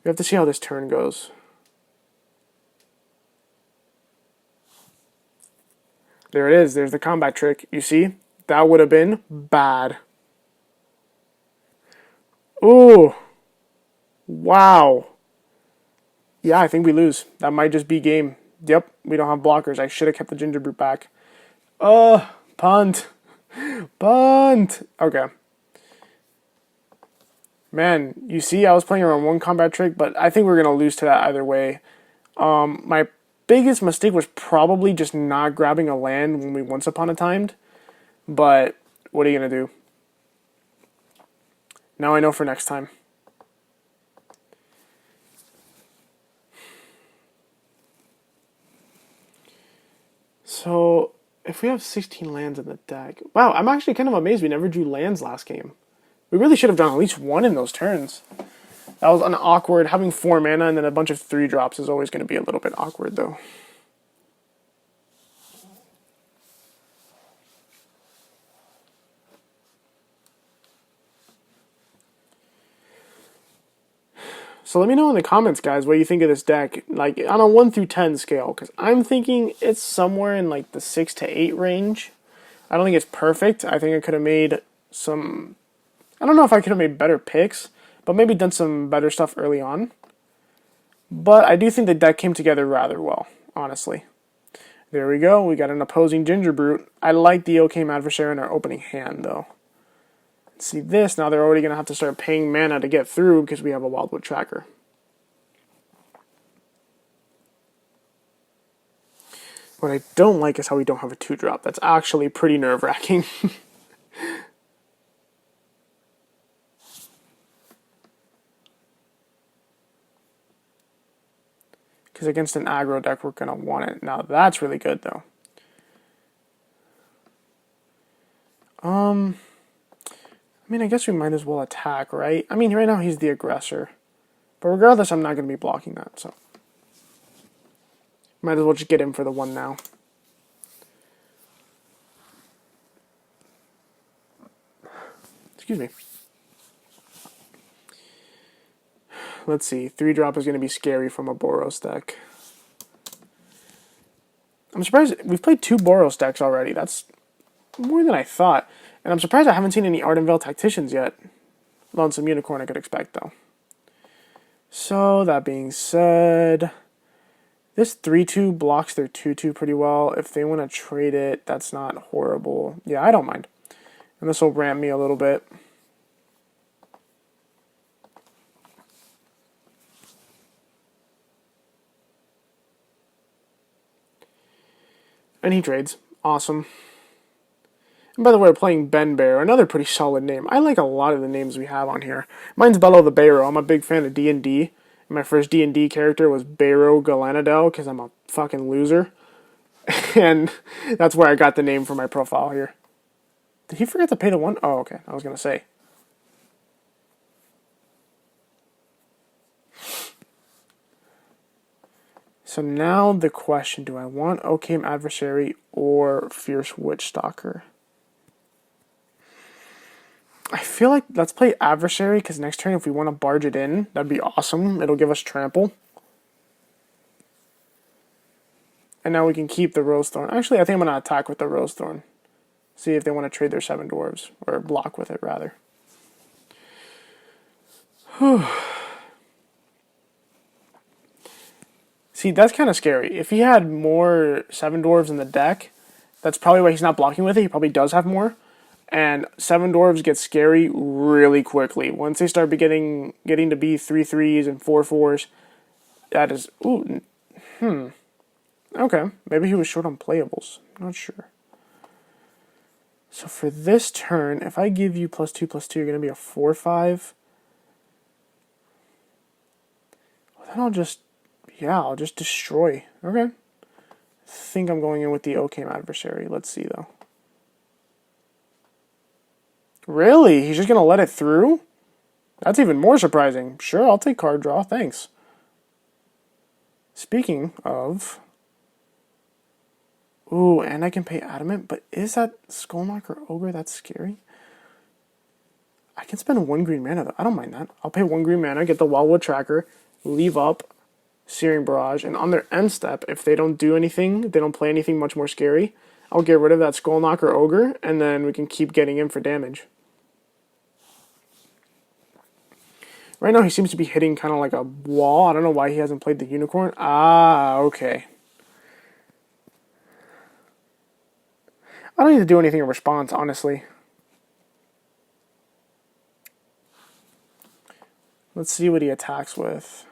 We have to see how this turn goes. There it is. There's the combat trick. You see? That would have been bad. Ooh. Wow. Yeah, I think we lose. That might just be game. Yep, we don't have blockers. I should have kept the Ginger Brute back. Punt. Punt. Okay. Man, you see, I was playing around 1 combat trick, but I think we're going to lose to that either way. My biggest mistake was probably just not grabbing a land when we Once Upon a Timed. But what are you going to do? Now I know for next time. So, if we have 16 lands in the deck... Wow, I'm actually kind of amazed we never drew lands last game. We really should have done at least 1 in those turns. That was an awkward... Having 4 mana and then a bunch of 3-drops is always going to be a little bit awkward, though. So let me know in the comments, guys, what you think of this deck, like on a 1 through 10 scale, because I'm thinking it's somewhere in like the 6 to 8 range. I don't think it's perfect. I think I could have made some... I don't know if I could have made better picks, but maybe done some better stuff early on. But I do think the deck came together rather well, honestly. There we go. We got an opposing Ginger Brute. I like the Ocame Adversary in our opening hand, though. See this, now they're already going to have to start paying mana to get through because we have a Wildwood Tracker. What I don't like is how we don't have a 2-drop. That's actually pretty nerve-wracking. Because against an aggro deck, we're going to want it. Now that's really good, though. I mean, I guess we might as well attack, right? I mean, right now he's the aggressor. But regardless, I'm not going to be blocking that, so. Might as well just get him for the 1 now. Excuse me. Let's see. 3-drop is going to be scary from a Boros deck. I'm surprised. We've played 2 Boros decks already. That's more than I thought. And I'm surprised I haven't seen any Ardent Veil Tacticians yet. Lonesome Unicorn I could expect, though. So, that being said, this 3-2 blocks their 2-2 pretty well. If they want to trade it, that's not horrible. Yeah, I don't mind. And this will ramp me a little bit. And he trades. Awesome. And by the way, we're playing Ben Bear, another pretty solid name. I like a lot of the names we have on here. Mine's Bello the Bayro. I'm a big fan of D&D. My first D&D character was Bayro Galanadel because I'm a fucking loser. And that's where I got the name for my profile here. Did he forget to pay the 1? Oh, okay. I was going to say. So now the question, do I want Ocame Adversary or Fierce Witchstalker? feel like let's play Adversary, because next turn if we want to barge it in, that'd be awesome. It'll give us trample. And now we can keep the Rosethorn. Actually, I think I'm going to attack with the Rosethorn. See if they want to trade their 7 dwarves, or block with it rather. See, that's kind of scary. If he had more 7 dwarves in the deck, that's probably why he's not blocking with it. He probably does have more. And 7 dwarves get scary really quickly. Once they start getting to be 3/3s and 4/4s, that is... Ooh, okay, maybe he was short on playables. Not sure. So for this turn, if I give you +2/+2, you're going to be a 4/5. Well, then I'll just destroy. Okay. I think I'm going in with the Occam Adversary. Let's see, though. Really? He's just going to let it through? That's even more surprising. Sure, I'll take card draw. Thanks. Speaking of... Ooh, and I can pay Adamant, but is that Skullknocker Ogre? That's scary. I can spend 1 green mana, though. I don't mind that. I'll pay 1 green mana, get the Wildwood Tracker, leave up Searing Barrage, and on their end step, if they don't do anything, they don't play anything much more scary, I'll get rid of that Skullknocker Ogre, and then we can keep getting in for damage. Right now, he seems to be hitting kind of like a wall. I don't know why he hasn't played the Unicorn. Ah, okay. I don't need to do anything in response, honestly. Let's see what he attacks with.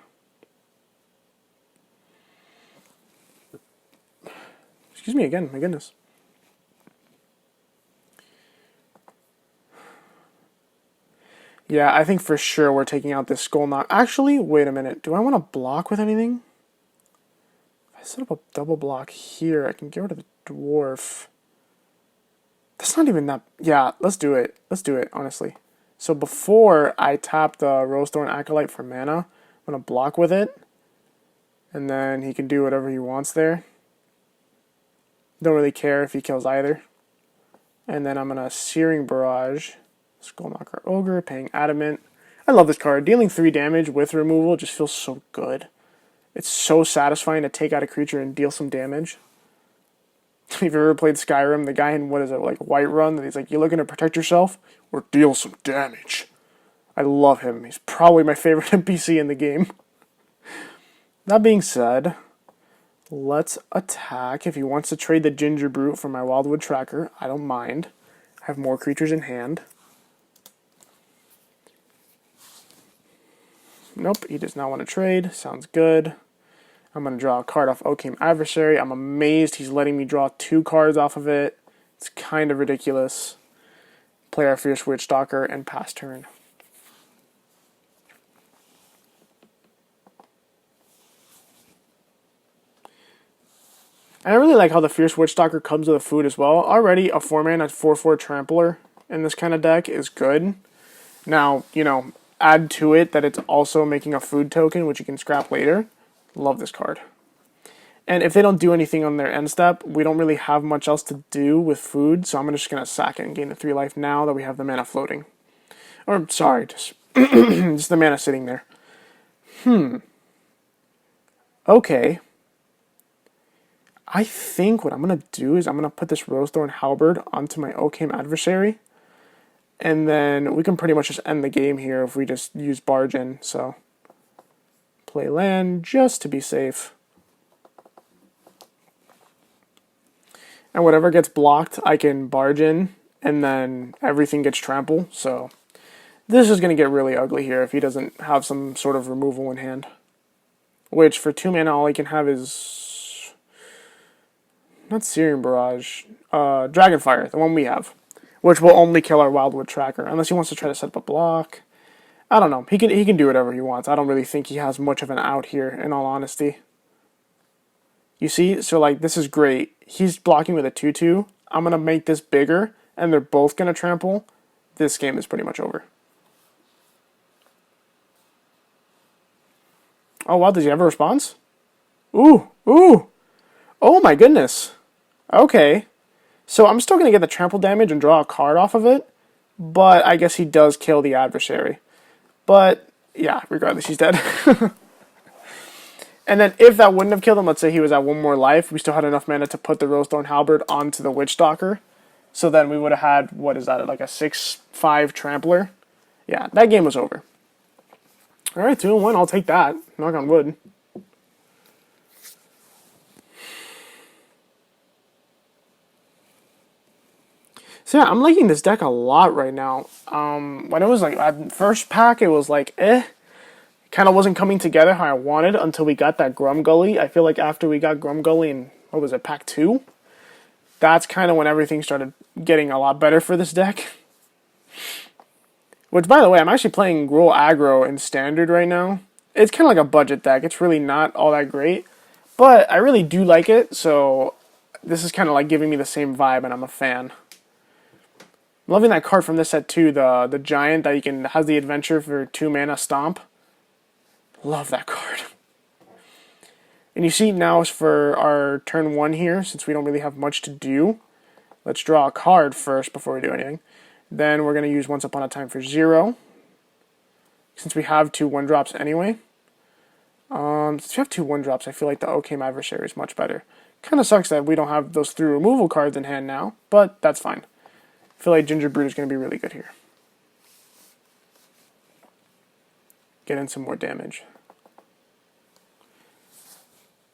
Excuse me again, my goodness. Yeah, I think for sure we're taking out this Skullknocker. Actually, wait a minute. Do I want to block with anything? If I set up a double block here, I can get rid of the Dwarf. That's not even that... Yeah, let's do it. Let's do it, honestly. So before I tap the Rosethorn Acolyte for mana, I'm going to block with it. And then he can do whatever he wants there. Don't really care if he kills either. And then I'm going to Searing Barrage, Skullknocker Ogre, paying Adamant. I love this card. Dealing 3 damage with removal just feels so good. It's so satisfying to take out a creature and deal some damage. If you've ever played Skyrim, the guy in, what is it, like Whiterun, he's like, you looking to protect yourself? Or deal some damage. I love him. He's probably my favorite NPC in the game. That being said, let's attack. If he wants to trade the Ginger Brute for my Wildwood Tracker, I don't mind. I have more creatures in hand. Nope, he does not want to trade. Sounds good. I'm going to draw a card off Occam Adversary. I'm amazed he's letting me draw 2 cards off of it. It's kind of ridiculous. Play our Fierce Witchstalker and pass turn. And I really like how the Fierce Witchstalker comes with a food as well. Already a 4-mana 4/4 Trampler in this kind of deck is good. Now, you know, add to it that it's also making a food token, which you can scrap later. Love this card. And if they don't do anything on their end step, we don't really have much else to do with food, so I'm just going to sack it and gain the 3 life now that we have the mana floating. Or, sorry, just, just the mana sitting there. Okay. I think what I'm going to do is I'm going to put this Rosethorn Halberd onto my Occam Adversary. And then we can pretty much just end the game here if we just use Barge in, so... Play land just to be safe. And whatever gets blocked, I can barge in, and then everything gets trample. So this is going to get really ugly here if he doesn't have some sort of removal in hand. Which, for 2 mana, all he can have is... Not Searing Barrage. Dragonfire, the one we have. Which will only kill our Wildwood Tracker, unless he wants to try to set up a block. I don't know. He can do whatever he wants. I don't really think he has much of an out here, in all honesty. You see? So, like, this is great. He's blocking with a 2/2. I'm going to make this bigger, and they're both going to trample. This game is pretty much over. Oh, wow. Does he have a response? Ooh. Ooh. Oh, my goodness. Okay. So, I'm still going to get the trample damage and draw a card off of it. but I guess he does kill the adversary. But yeah, regardless, he's dead. And then if that wouldn't have killed him, let's say he was at one more life, we still had enough mana to put the Rosethorn Halberd onto the Witchstalker. So then we would have had, what is that, like a 6/5 Trampler? Yeah, that game was over. Alright, 2-1, I'll take that. Knock on wood. So yeah, I'm liking this deck a lot right now. When it was like, first pack, it was like, kind of wasn't coming together how I wanted until we got that Grumgully. I feel like after we got Grumgully in, what was it, pack 2? That's kind of when everything started getting a lot better for this deck. Which, by the way, I'm actually playing Gruul aggro in Standard right now. It's kind of like a budget deck. It's really not all that great. But I really do like it, so this is kind of like giving me the same vibe, and I'm a fan. I'm loving that card from this set too, the Giant that you can has the adventure for 2 mana Stomp. Love that card. And you see now for our turn 1 here, since we don't really have much to do, let's draw a card first before we do anything. Then we're going to use Once Upon a Time for 0, since we have 2 1-drops anyway. Since we have 2 1-drops, I feel like the Ocame Adversary is much better. Kind of sucks that we don't have those 3 removal cards in hand now, but that's fine. I feel like Gingerbrute is going to be really good here. Get in some more damage.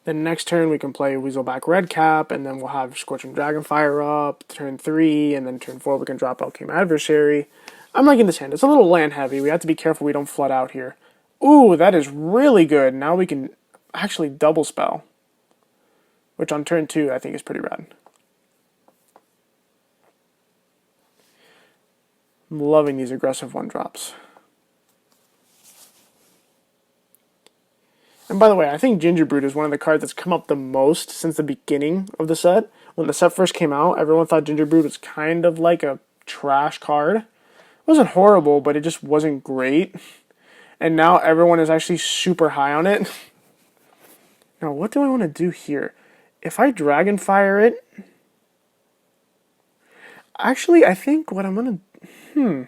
Then next turn we can play Weaselback Redcap, and then we'll have Scorching Dragonfire up, turn 3, and then turn 4 we can drop Ocame Adversary. I'm liking this hand. It's a little land heavy. We have to be careful we don't flood out here. Ooh, that is really good. Now we can actually double spell, which on turn 2 I think is pretty rad. I'm loving these aggressive 1-drops. And by the way, I think Gingerbrute is one of the cards that's come up the most since the beginning of the set. When the set first came out, everyone thought Gingerbrute was kind of like a trash card. It wasn't horrible, but it just wasn't great. And now everyone is actually super high on it. Now, what do I want to do here? If I Dragonfire it... Actually, I think what I'm going to... My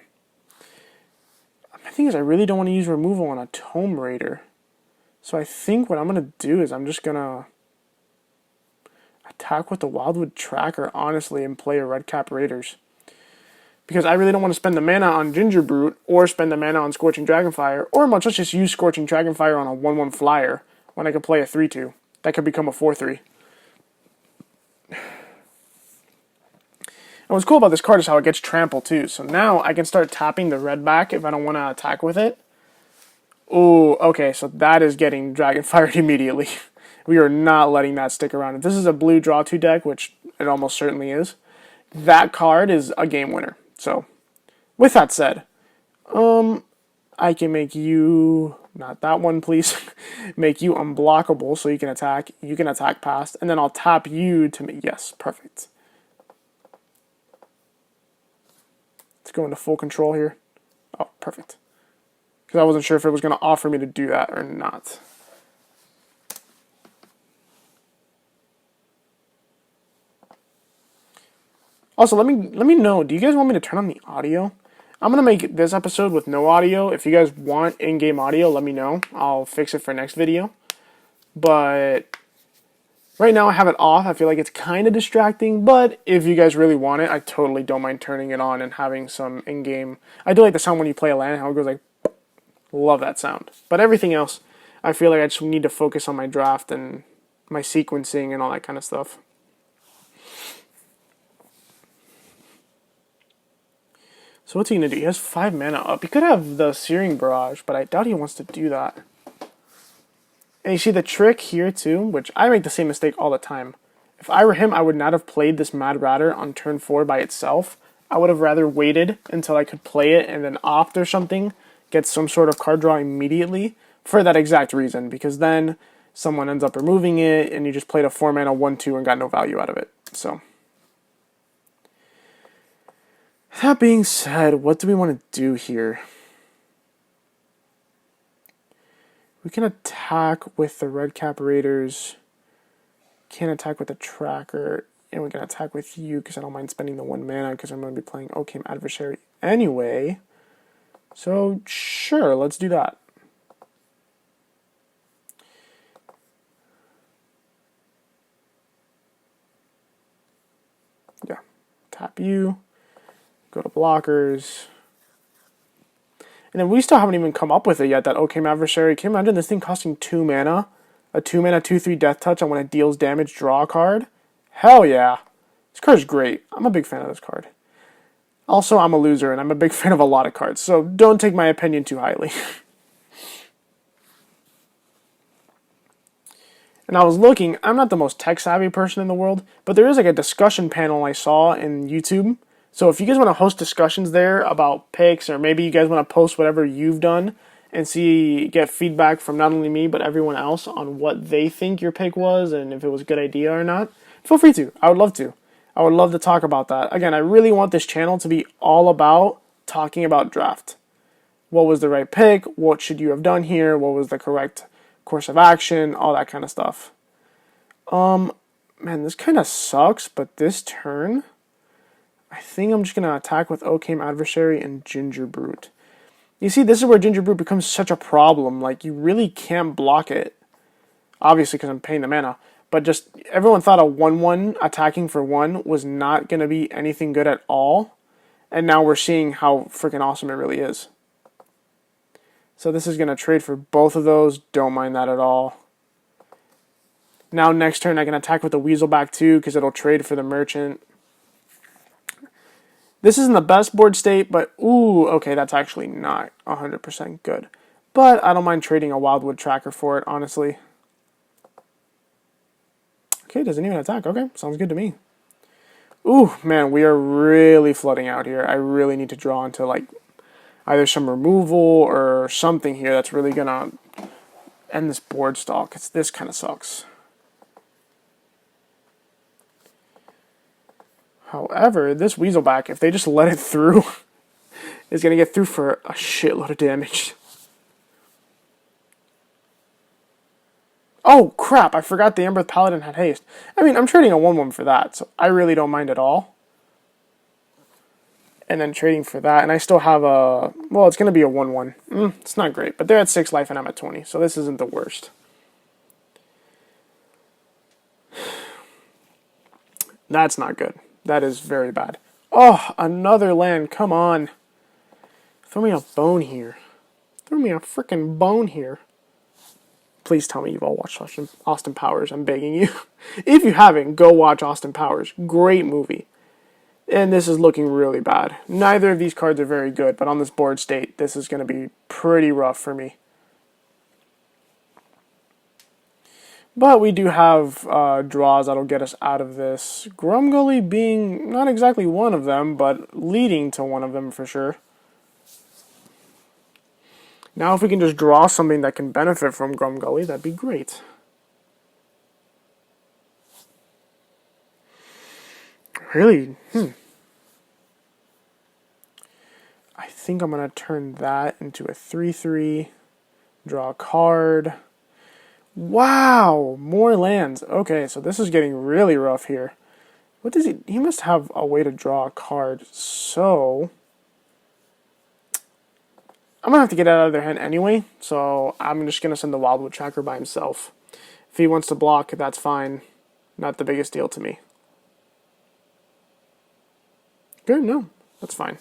thing is I really don't want to use removal on a Tome Raider. So I think what I'm going to do is I'm just going to attack with the Wildwood Tracker, honestly, and play a Redcap Raiders. Because I really don't want to spend the mana on Gingerbrute, or spend the mana on Scorching Dragonfire, or much let's just use Scorching Dragonfire on a 1/1 flyer, when I could play a 3/2. That could become a 4/3. And what's cool about this card is how it gets Trample too. So now I can start tapping the red back if I don't want to attack with it. Oh, okay, so that is getting Dragonfired immediately. We are not letting that stick around. If this is a blue draw 2 deck, which it almost certainly is, that card is a game winner. So, with that said, I can make you, not that one please, make you unblockable so you can attack past, and then I'll tap you to make, yes, perfect. Let's go into full control here. Oh, perfect. Because I wasn't sure if it was going to offer me to do that or not. Also, let me know, do you guys want me to turn on the audio? I'm going to make this episode with no audio. If you guys want in-game audio, let me know. I'll fix it for next video. But right now I have it off. I feel like it's kind of distracting, but if you guys really want it, I totally don't mind turning it on and having some in-game. I do like the sound when you play a land, how it goes like, love that sound. But everything else, I feel like I just need to focus on my draft and my sequencing and all that kind of stuff. So what's he going to do? He has 5 mana up. He could have the Searing Barrage, but I doubt he wants to do that. And you see the trick here too, which I make the same mistake all the time. If I were him, I would not have played this Mad Ratter on turn 4 by itself. I would have rather waited until I could play it and then opt or something, get some sort of card draw immediately for that exact reason, because then someone ends up removing it and you just played a 4 mana 1/2 and got no value out of it. So that being said, what do we want to do here? We can attack with the Redcap Raiders, can attack with the Tracker, and we can attack with you because I don't mind spending the 1 mana because I'm going to be playing Ocame Adversary anyway. So, sure, let's do that. Yeah, tap you, go to blockers. And then we still haven't even come up with it yet, that Occam Adversary. Can you imagine this thing costing 2 mana? A 2 mana 2/3 death touch, and when it deals damage, draw a card? Hell yeah. This card's great. I'm a big fan of this card. Also, I'm a loser, and I'm a big fan of a lot of cards, so don't take my opinion too highly. And I was looking, I'm not the most tech-savvy person in the world, but there is like a discussion panel I saw in YouTube. So if you guys want to host discussions there about picks, or maybe you guys want to post whatever you've done and get feedback from not only me, but everyone else on what they think your pick was and if it was a good idea or not, feel free to. I would love to. I would love to talk about that. Again, I really want this channel to be all about talking about draft. What was the right pick? What should you have done here? What was the correct course of action? All that kind of stuff. Man, this kind of sucks, but this turn, I think I'm just going to attack with Occam Adversary and Ginger Brute. You see, this is where Ginger Brute becomes such a problem. Like, you really can't block it. Obviously, because I'm paying the mana. But just, everyone thought a 1/1 attacking for 1 was not going to be anything good at all. And now we're seeing how freaking awesome it really is. So this is going to trade for both of those. Don't mind that at all. Now next turn I can attack with the Weaselback too, because it'll trade for the Merchant. This isn't the best board state, but ooh, okay, that's actually not 100% good. But I don't mind trading a Wildwood Tracker for it, honestly. Okay, doesn't even attack. Okay, sounds good to me. Ooh, man, we are really flooding out here. I really need to draw into like either some removal or something here that's really gonna end this board stall, because this kind of sucks. However, this Weaselback, if they just let it through, is going to get through for a shitload of damage. Oh, crap, I forgot the Embereth Paladin had haste. I mean, I'm trading a 1/1 for that, so I really don't mind at all. And then trading for that, and I still have a... Well, it's going to be a 1/1. It's not great, but they're at 6 life and I'm at 20, so this isn't the worst. That's not good. That is very bad. Oh, another land. Come on. Throw me a bone here. Throw me a freaking bone here. Please tell me you've all watched Austin Powers. I'm begging you. If you haven't, go watch Austin Powers. Great movie. And this is looking really bad. Neither of these cards are very good, but on this board state, this is going to be pretty rough for me. But we do have draws that'll get us out of this. Grumgully being not exactly one of them, but leading to one of them for sure. Now if we can just draw something that can benefit from Grumgully, that'd be great. Really? I think I'm going to turn that into a 3/3. Draw a card. Wow, more lands. Okay, so this is getting really rough here. What does he must have a way to draw a card. So I'm going to have to get it out of their hand anyway. So I'm just going to send the Wildwood Tracker by himself. If he wants to block, that's fine. Not the biggest deal to me. Good, no, that's fine.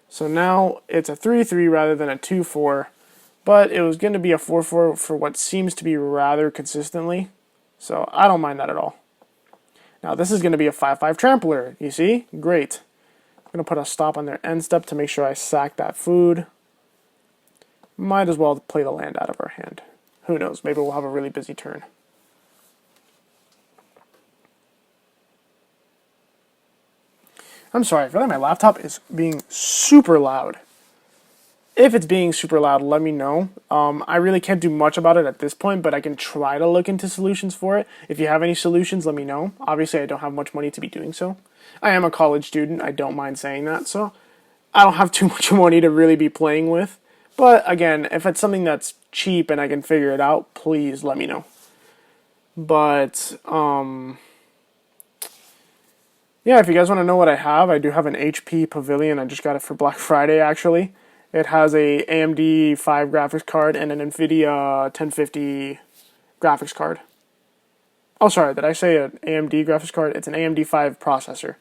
So now it's a 3/3 rather than a 2/4. But it was going to be a 4/4 for what seems to be rather consistently. So I don't mind that at all. Now this is going to be a 5/5 Trampler. You see? Great. I'm going to put a stop on their end step to make sure I sack that food. Might as well play the land out of our hand. Who knows? Maybe we'll have a really busy turn. I'm sorry, I feel like my laptop is being super loud. If it's being super loud, let me know. I really can't do much about it at this point, but I can try to look into solutions for it. If you have any solutions, let me know. Obviously, I don't have much money to be doing so. I am a college student, I don't mind saying that, so I don't have too much money to really be playing with. But again, if it's something that's cheap and I can figure it out, please let me know. But, yeah, if you guys want to know what I do have an HP Pavilion. I just got it for Black Friday, actually. It has a AMD 5 graphics card and an NVIDIA 1050 graphics card. Oh, sorry, did I say an AMD graphics card? It's an AMD 5 processor.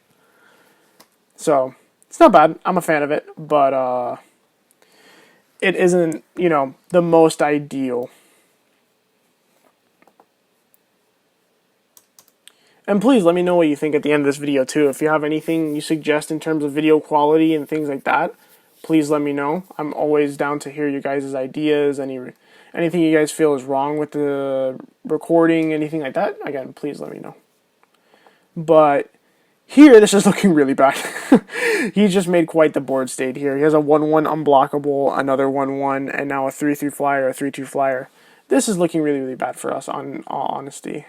So, it's not bad. I'm a fan of it, but it isn't, the most ideal. And please let me know what you think at the end of this video too. If you have anything you suggest in terms of video quality and things like that, please let me know. I'm always down to hear you guys' ideas, anything you guys feel is wrong with the recording, anything like that. Again, please let me know. But here, this is looking really bad. He just made quite the board state here. He has a 1-1 unblockable, another 1-1, and now a 3-3 flyer, a 3-2 flyer. This is looking really, really bad for us, on all honesty.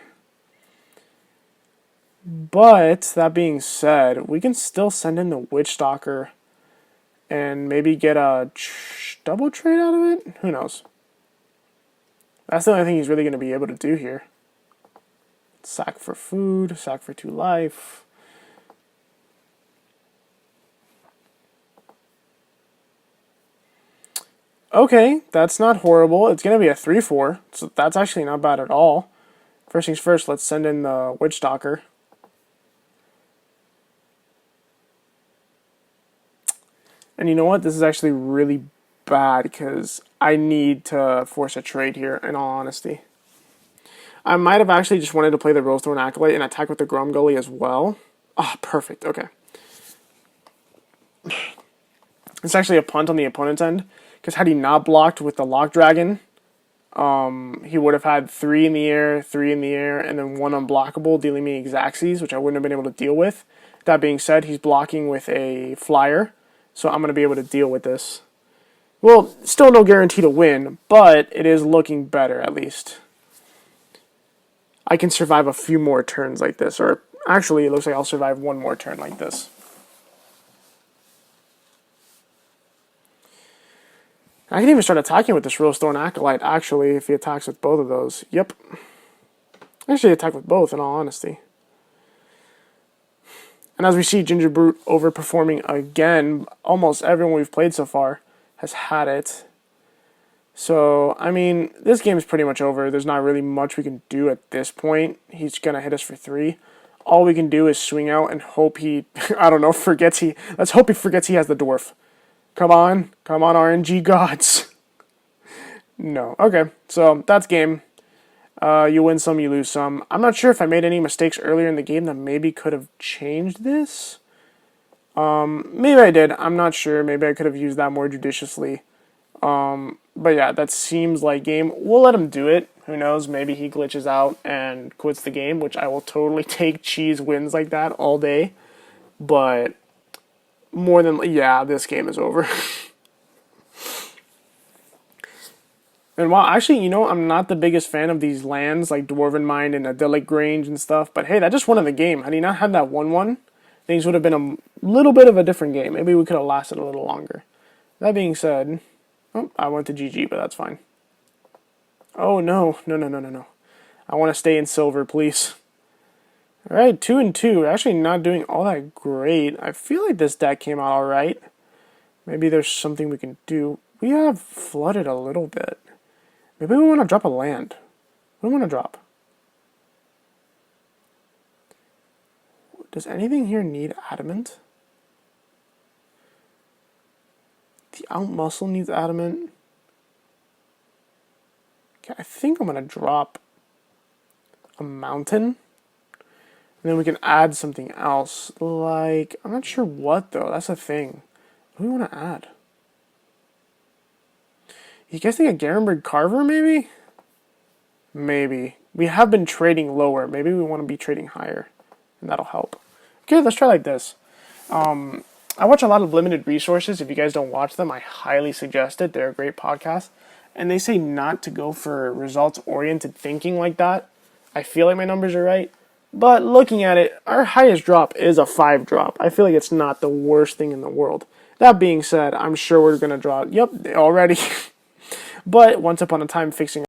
But, that being said, we can still send in the Witchstalker and maybe get a double trade out of it? Who knows? That's the only thing he's really going to be able to do here. Sack for food, sack for 2 life. Okay, that's not horrible. It's going to be a 3-4, so that's actually not bad at all. First things first, let's send in the Witchstalker. And you know what? This is actually really bad because I need to force a trade here, in all honesty. I might have actually just wanted to play the Rosethorn Acolyte and attack with the Grumgully as well. Ah, perfect. Okay. It's actually a punt on the opponent's end, because had he not blocked with the Lock Dragon, he would have had 3 in the air, 3 in the air, and then 1 unblockable, dealing me Xaxes, which I wouldn't have been able to deal with. That being said, he's blocking with a Flyer, so I'm going to be able to deal with this. Well, still no guarantee to win, but it is looking better at least. I can survive a few more turns like this, or actually it looks like I'll survive 1 more turn like this. I can even start attacking with this Rosethorn Acolyte, actually, if he attacks with both of those. Yep. Actually, attack with both, in all honesty. And as we see Ginger Brute overperforming again, almost everyone we've played so far has had it. So, I mean, this game is pretty much over. There's not really much we can do at this point. He's going to hit us for 3. All we can do is swing out and hope he, I don't know, let's hope he forgets he has the Dwarf. Come on, RNG gods. No, okay, so that's game. You win some, you lose some. I'm not sure if I made any mistakes earlier in the game that maybe could have changed this. Maybe I did. I'm not sure. Maybe I could have used that more judiciously. But yeah, that seems like game. We'll let him do it. Who knows? Maybe he glitches out and quits the game, which I will totally take cheese wins like that all day. But more than, yeah, this game is over. And while actually, I'm not the biggest fan of these lands like Dwarven Mind and Idyllic Grange and stuff, but hey, that just won in the game. Had he not had that 1-1, things would have been a little bit of a different game. Maybe we could have lasted a little longer. That being said, I went to GG, but that's fine. Oh, no. I want to stay in silver, please. Alright, 2-2. We're actually not doing all that great. I feel like this deck came out alright. Maybe there's something we can do. We have flooded a little bit. Maybe we want to drop a land. What do we want to drop? Does anything here need adamant? The Outmuscle needs adamant. Okay, I think I'm going to drop a mountain. And then we can add something else. Like, I'm not sure what though. That's the thing. What do we want to add? You guys think a Garenberg Carver, maybe? Maybe. We have been trading lower. Maybe we want to be trading higher. And that'll help. Okay, let's try like this. I watch a lot of Limited Resources. If you guys don't watch them, I highly suggest it. They're a great podcast. And they say not to go for results-oriented thinking like that. I feel like my numbers are right. But looking at it, our highest drop is a 5 drop. I feel like it's not the worst thing in the world. That being said, I'm sure we're going to draw. Yep, already. But once upon a time, fixing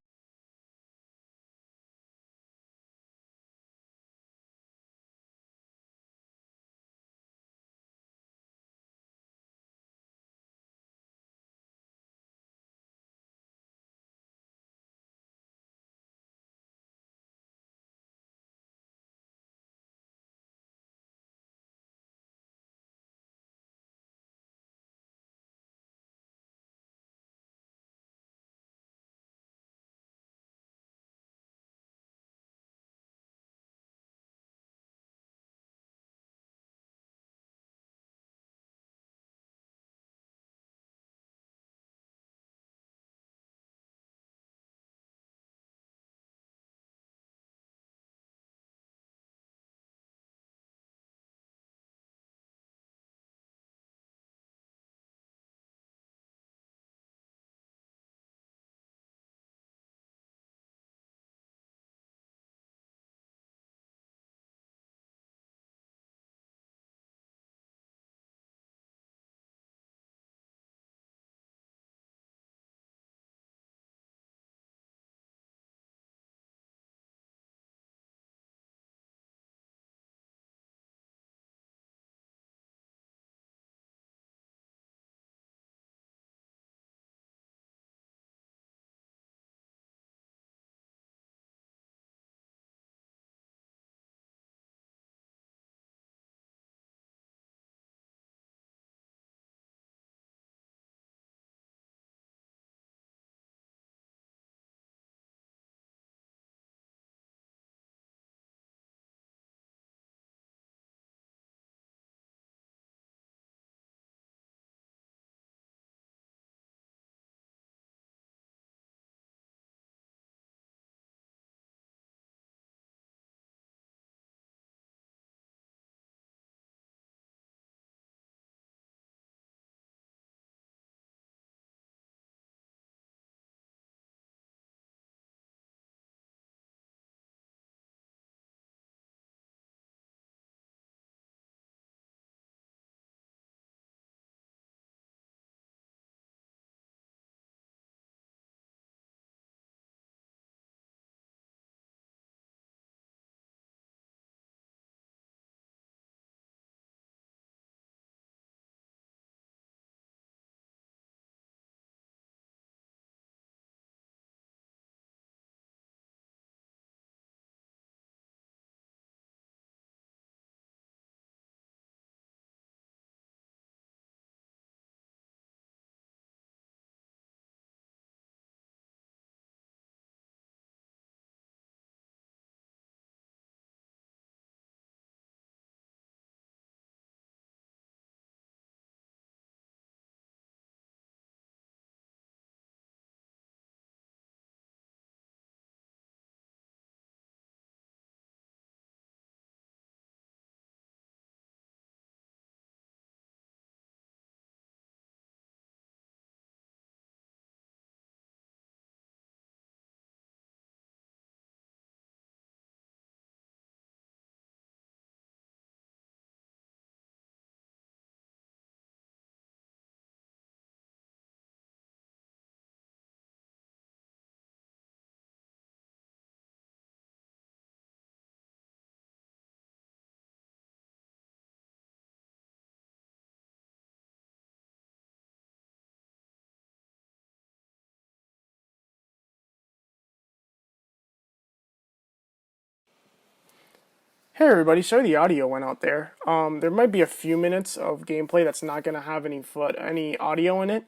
Hey everybody, sorry the audio went out there. There might be a few minutes of gameplay that's not gonna have any audio in it,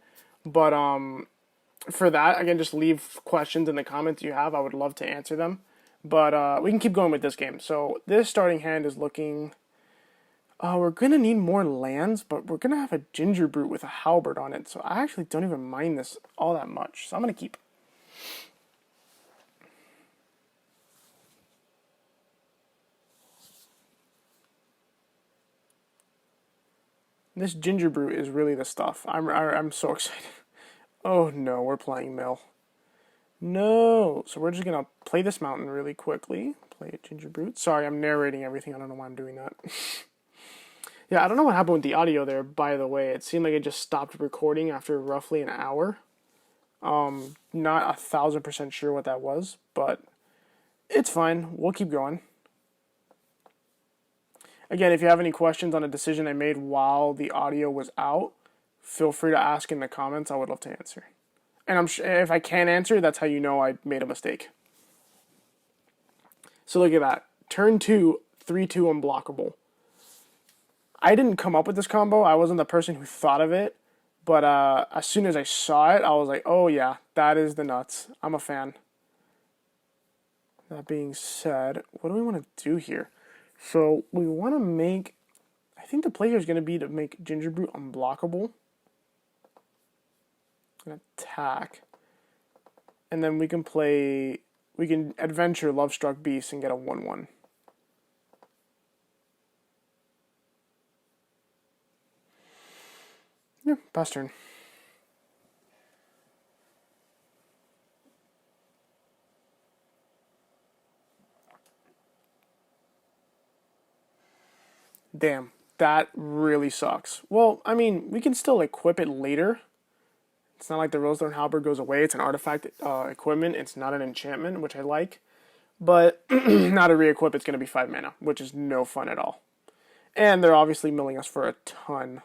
but for that, again, just leave questions in the comments you have. I would love to answer them. But we can keep going with this game. So this starting hand is looking. We're gonna need more lands, but we're gonna have a Ginger Brute with a Halberd on it. So I actually don't even mind this all that much. So I'm gonna keep. This Ginger Brute is really the stuff. I'm so excited. Oh no, we're playing Mill. No, so we're just gonna play this mountain really quickly. Play a Ginger Brute. Sorry, I'm narrating everything. I don't know why I'm doing that. Yeah, I don't know what happened with the audio there, by the way. It seemed like it just stopped recording after roughly an hour. Not 1,000% sure what that was, but it's fine. We'll keep going. Again, if you have any questions on a decision I made while the audio was out, feel free to ask in the comments. I would love to answer. And if I can't answer, that's how you know I made a mistake. So look at that. Turn 2, 3/2 unblockable. I didn't come up with this combo. I wasn't the person who thought of it. But as soon as I saw it, I was like, oh yeah, that is the nuts. I'm a fan. That being said, what do we want to do here? So we want to make, I think the play here is going to be to make Ginger Brute unblockable. And attack. And then we can adventure Lovestruck Beast and get a 1/1. Yeah, pass turn. Damn, that really sucks. Well, I mean, we can still equip it later. It's not like the Rosethorn Halberd goes away. It's an artifact equipment. It's not an enchantment, which I like. But now to re-equip, it's going to be 5 mana, which is no fun at all. And they're obviously milling us for a ton.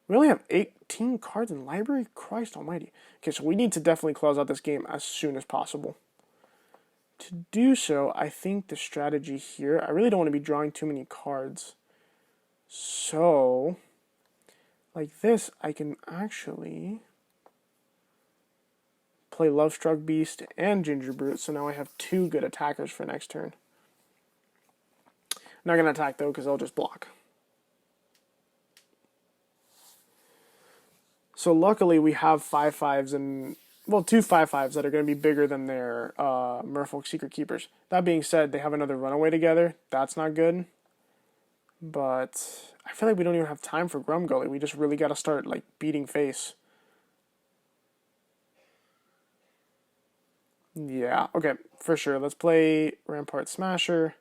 We only have 18 cards in library? Christ almighty. Okay, so we need to definitely close out this game as soon as possible. To do so, I think the strategy here, I really don't want to be drawing too many cards. So, like this, I can actually play Lovestruck Beast and Ginger Brute, so now I have 2 good attackers for next turn. Not going to attack, though, because I'll just block. So luckily we have 5/5s and, well, 2 5/5s that are going to be bigger than their Merfolk Secret Keepers. That being said, they have another runaway together. That's not good. But I feel like we don't even have time for Grumgully. We just really got to start, like, beating face. Yeah, okay, for sure. Let's play Rampart Smasher.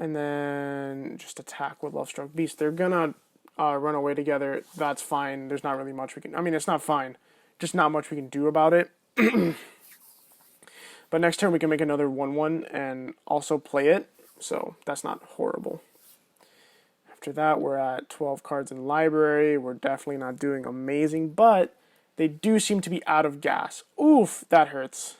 And then just attack with Lovestruck Beast. They're gonna run away together. That's fine. There's not really much we can... I mean, it's not fine. Just not much we can do about it. But next turn we can make another 1/1 and also play it. So that's not horrible. After that, we're at 12 cards in library. We're definitely not doing amazing, but they do seem to be out of gas. Oof, that hurts.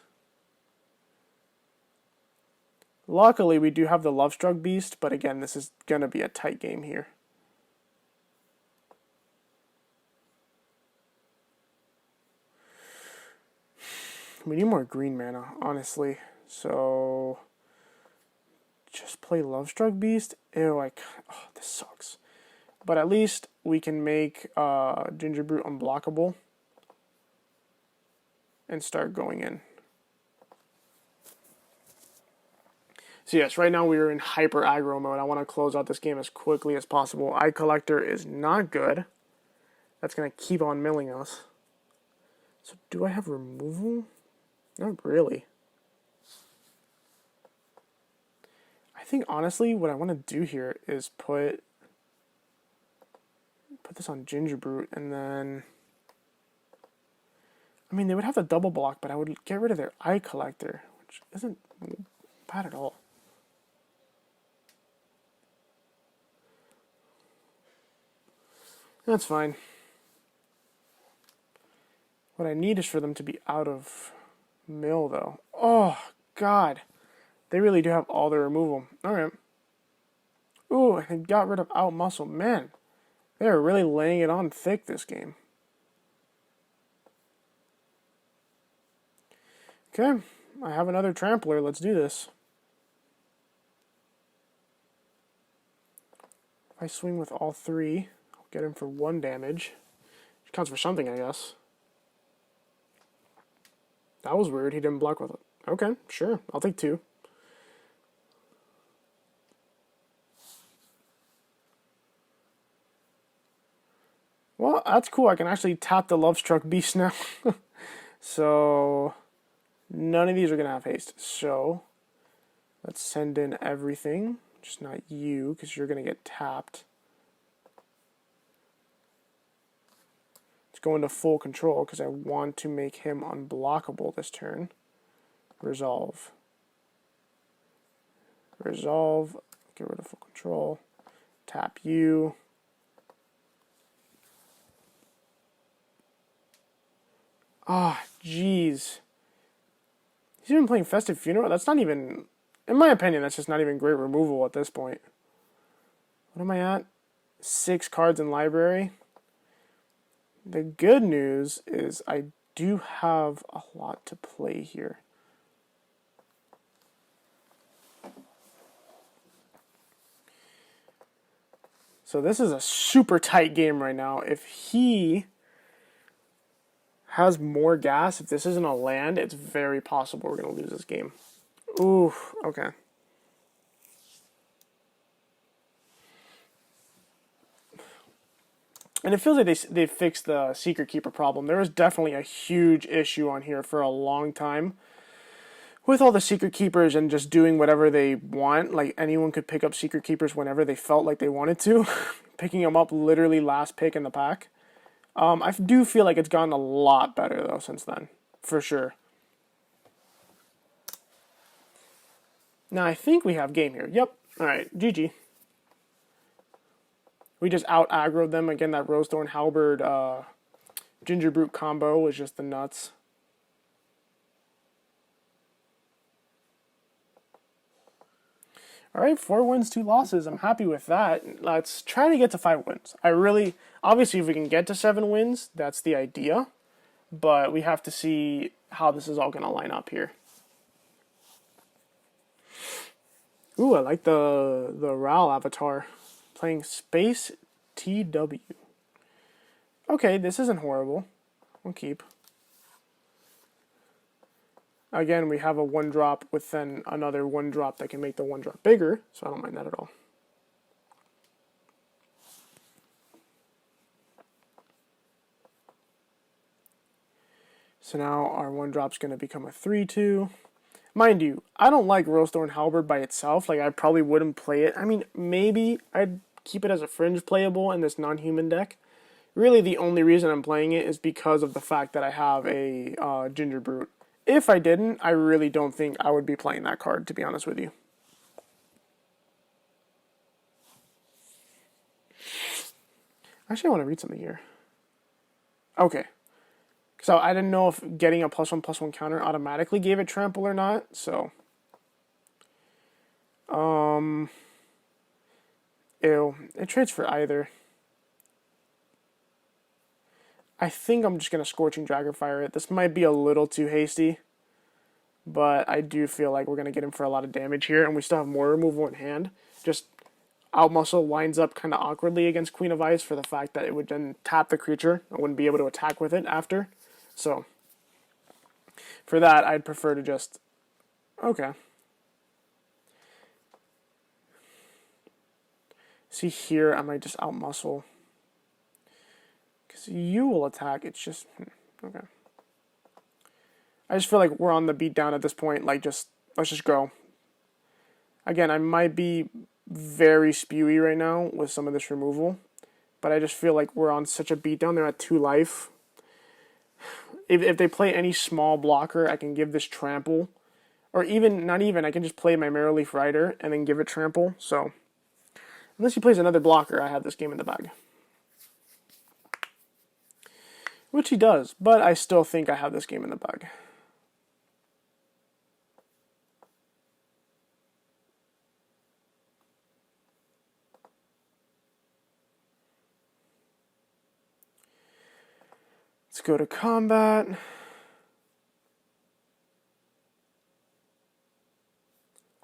Luckily, we do have the Lovestruck Beast, but again, this is going to be a tight game here. We need more green mana, honestly. So, just play Lovestruck Beast? Ew, oh, this sucks. But at least we can make Ginger Brute unblockable and start going in. So yes, right now we are in hyper aggro mode. I want to close out this game as quickly as possible. Eye Collector is not good. That's going to keep on milling us. So do I have removal? Not really. I think honestly what I want to do here is put this on Ginger Brute and then... I mean, they would have the double block, but I would get rid of their Eye Collector, which isn't bad at all. That's fine. What I need is for them to be out of mill, though. Oh, God. They really do have all their removal. Alright. Ooh, and they got rid of out muscle. Man, they are really laying it on thick this game. Okay, I have another trampler. Let's do this. If I swing with all three, I'll get him for 1 damage. Which counts for something, I guess. That was weird. He didn't block with it. Okay, sure. I'll take 2. Well, that's cool. I can actually tap the Lovestruck Beast now. So, none of these are going to have haste. So, let's send in everything. Just not you, because you're going to get tapped. Let's go into full control, because I want to make him unblockable this turn. Resolve. Resolve. Get rid of full control. Tap you. Ah, jeez. He's even playing Festive Funeral? That's not even... In my opinion, that's just not even great removal at this point. What am I at? 6 cards in library. The good news is I do have a lot to play here. So this is a super tight game right now. If he has more gas, if this isn't a land, it's very possible we're going to lose this game. Ooh, okay. And it feels like they fixed the Secret Keeper problem. There was definitely a huge issue on here for a long time with all the Secret Keepers and just doing whatever they want. Like, anyone could pick up Secret Keepers whenever they felt like they wanted to. Picking them up literally last pick in the pack. I do feel like it's gotten a lot better, though, since then. For sure. Now, I think we have game here. Yep. Alright, GG. We just out-aggroed them. Again, that Rosethorn Halberd Ginger Brute combo was just the nuts. Alright, 4 wins, 2 losses. I'm happy with that. Let's try to get to 5 wins. Obviously, if we can get to 7 wins, that's the idea. But we have to see how this is all going to line up here. Ooh, I like the Ral avatar. Playing Space TW. Okay, this isn't horrible. We'll keep. Again, we have a 1-drop with then another 1-drop that can make the 1-drop bigger, so I don't mind that at all. So now our 1-drop's going to become a 3/2. Mind you, I don't like Rosethorn Halberd by itself. Like, I probably wouldn't play it. I mean, maybe I'd keep it as a fringe playable in this non-human deck. Really, the only reason I'm playing it is because of the fact that I have a Ginger Brute. If I didn't, I really don't think I would be playing that card, to be honest with you. Actually, I want to read something here. Okay. So I didn't know if getting a +1/+1 counter automatically gave it trample or not, so... Ew. It trades for either. I think I'm just going to Scorching Dragonfire it. This might be a little too hasty, but I do feel like we're going to get him for a lot of damage here, and we still have more removal in hand. Just Outmuscle lines up kind of awkwardly against Queen of Ice for the fact that it would then tap the creature. I wouldn't be able to attack with it after. So, for that, I'd prefer to just... Okay. See here, I might just Outmuscle. Because you will attack, it's just... Okay. I just feel like we're on the beat down at this point. Like, let's just go. Again, I might be very spewy right now with some of this removal. But I just feel like we're on such a beat down. They're at 2 life. If they play any small blocker, I can give this trample. Or even, not even, I can just play my Merrilleaf Rider and then give it trample. So, unless he plays another blocker, I have this game in the bag. which he does, but I still think I have this game in the bag. Let's go to combat. I'm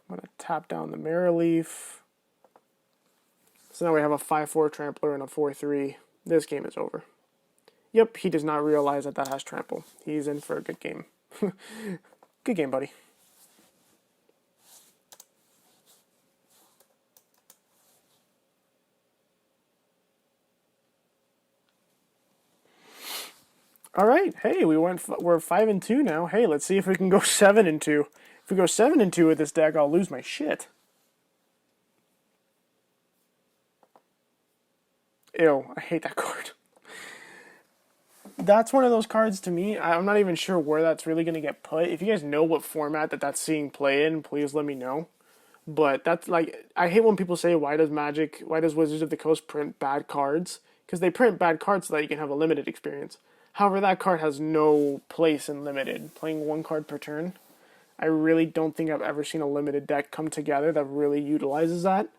going to tap down the Mirror Leaf. So now we have a 5-4 Trampler and a 4-3. This game is over. Yep, he does not realize that that has Trample. He's in for a good game. Good game, buddy. All right, hey, we're 5-2 now. Hey, let's see if we can go 7-2. If we go 7-2 with this deck, I'll lose my shit. Ew, I hate that card. That's one of those cards to me. I'm not even sure where that's really going to get put. If you guys know what format that's seeing play in, please let me know. But that's like, I hate when people say, why does Wizards of the Coast print bad cards? Because they print bad cards so that you can have a limited experience. However, that card has no place in limited. Playing one card per turn, I really don't think I've ever seen a limited deck come together that really utilizes that.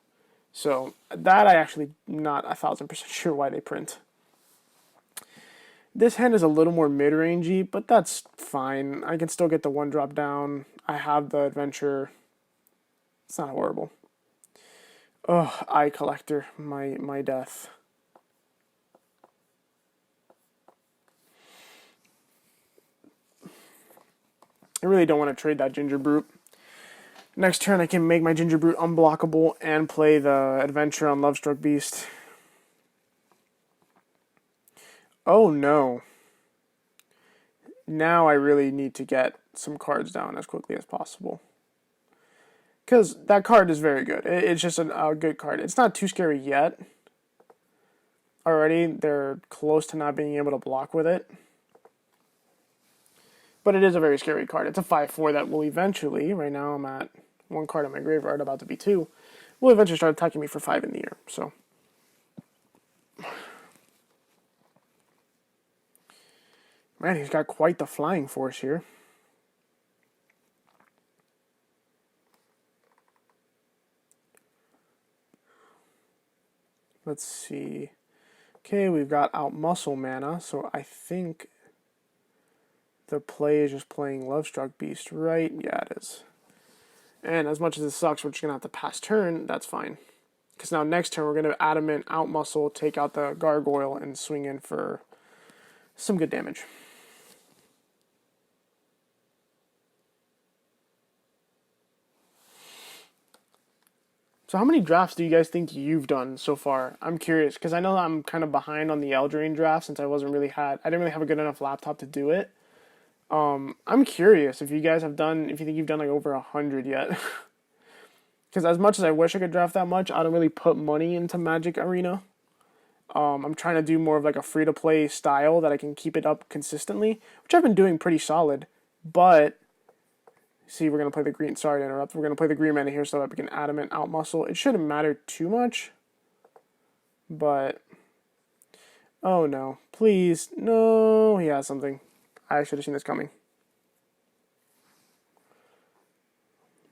So that I actually not 1000% sure why they print. This hand is a little more mid-rangey, but that's fine. I can still get the 1-drop down. I have the adventure. It's not horrible. Oh, Eye Collector, my death. I really don't want to trade that Ginger Brute. Next turn I can make my Ginger Brute unblockable and play the adventure on Lovestruck Beast. Oh no. Now I really need to get some cards down as quickly as possible. Because that card is very good. It's just a good card. It's not too scary yet. Already, they're close to not being able to block with it. But it is a very scary card. It's a 5-4 that will eventually, right now I'm at 1 card in my graveyard, about to be 2, will eventually start attacking me for 5 in the air. So, man, he's got quite the flying force here. Let's see. Okay, we've got Outmuscle mana, so I think the play is just playing Lovestruck Beast, right? Yeah, it is. And as much as it sucks, we're just going to have to pass turn. That's fine. Because now next turn, we're going to Adamant, Outmuscle, take out the Gargoyle, and swing in for some good damage. So how many drafts do you guys think you've done so far? I'm curious, because I know I'm kind of behind on the Eldraine draft since I didn't really have a good enough laptop to do it. I'm curious if you guys have done, if you think you've done like over 100 yet. Because as much as I wish I could draft that much, I don't really put money into Magic Arena. I'm trying to do more of like a free-to-play style that I can keep it up consistently, which I've been doing pretty solid. But, see, we're going to play the green, sorry to interrupt, we're going to play the green mana here so that we can Adamant, Outmuscle. It shouldn't matter too much, but, oh no, please, no, he has something. I should have seen this coming.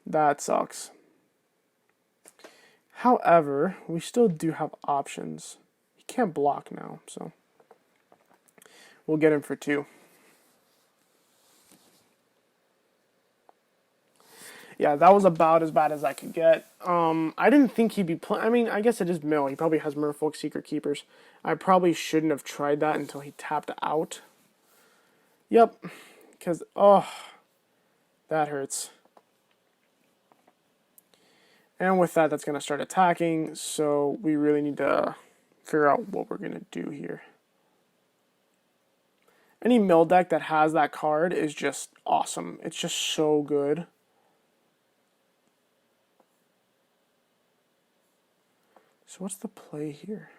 That sucks. However, we still do have options. He can't block now, so we'll get him for 2. Yeah, that was about as bad as I could get. I didn't think he'd be playing. I mean, I guess it is Mill. He probably has Merfolk Secret Keepers. I probably shouldn't have tried that until he tapped out. Yep, because, oh, that hurts. And with that, that's going to start attacking, so we really need to figure out what we're going to do here. Any mill deck that has that card is just awesome. It's just so good. So what's the play here?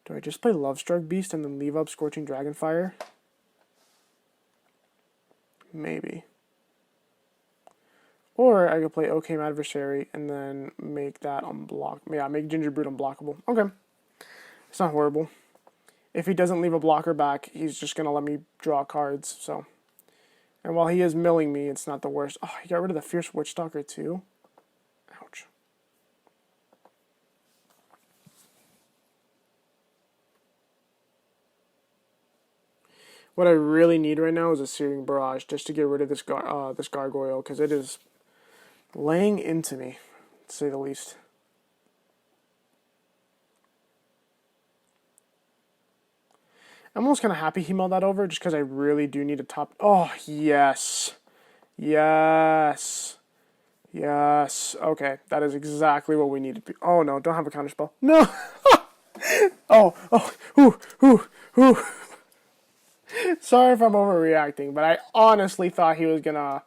Do I just play Lovestruck Beast and then leave up Scorching Dragonfire? Maybe. Or I could play Okame Adversary and then make that unblock. Yeah, make Ginger Brute unblockable. Okay. It's not horrible. if he doesn't leave a blocker back, he's just going to let me draw cards. So, and while he is milling me, it's not the worst. Oh, he got rid of the Fierce Witchstalker too? Ouch. What I really need right now is a Searing Barrage just to get rid of this this Gargoyle, because it is laying into me, to say the least. I'm almost kind of happy he mulled that over, just because I really do need a top... Oh, yes. Yes. Yes. Okay, that is exactly what we needed. Oh, no, don't have a counterspell. No! Ooh. Sorry if I'm overreacting, but I honestly thought he was gonna...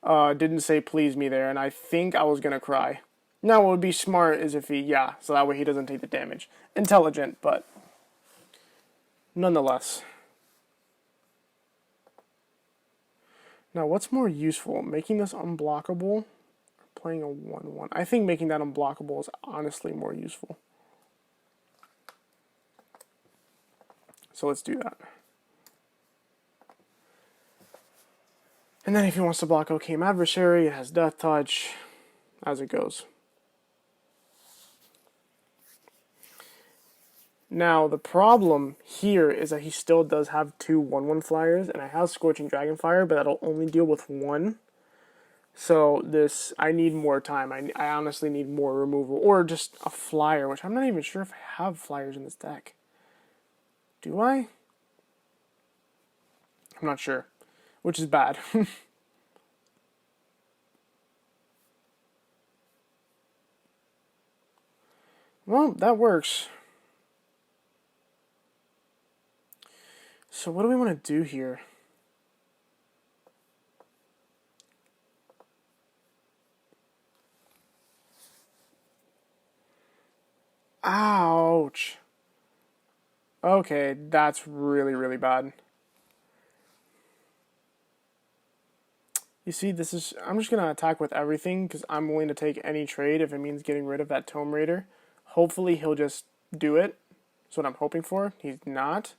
didn't say please me there, and I think I was gonna cry. Now, what would be smart is if he... Yeah, so that way he doesn't take the damage. Intelligent, but... nonetheless. Now, what's more useful? Making this unblockable or playing a 1-1? I think making that unblockable is honestly more useful. So let's do that. And then if he wants to block Okame Adversary, it has Death Touch, as it goes. Now, the problem here is that he still does have 2 1/1 flyers, and I have Scorching Dragonfire, but that'll only deal with 1. So this, I need more time. I honestly need more removal, or just a flyer, which I'm not even sure if I have flyers in this deck. Do I? I'm not sure, which is bad. Well, that works. So what do we want to do here? Ouch. Okay, that's really, really bad. You see, this is... I'm just going to attack with everything because I'm willing to take any trade if it means getting rid of that Tome Raider. Hopefully he'll just do it. That's what I'm hoping for. He's not.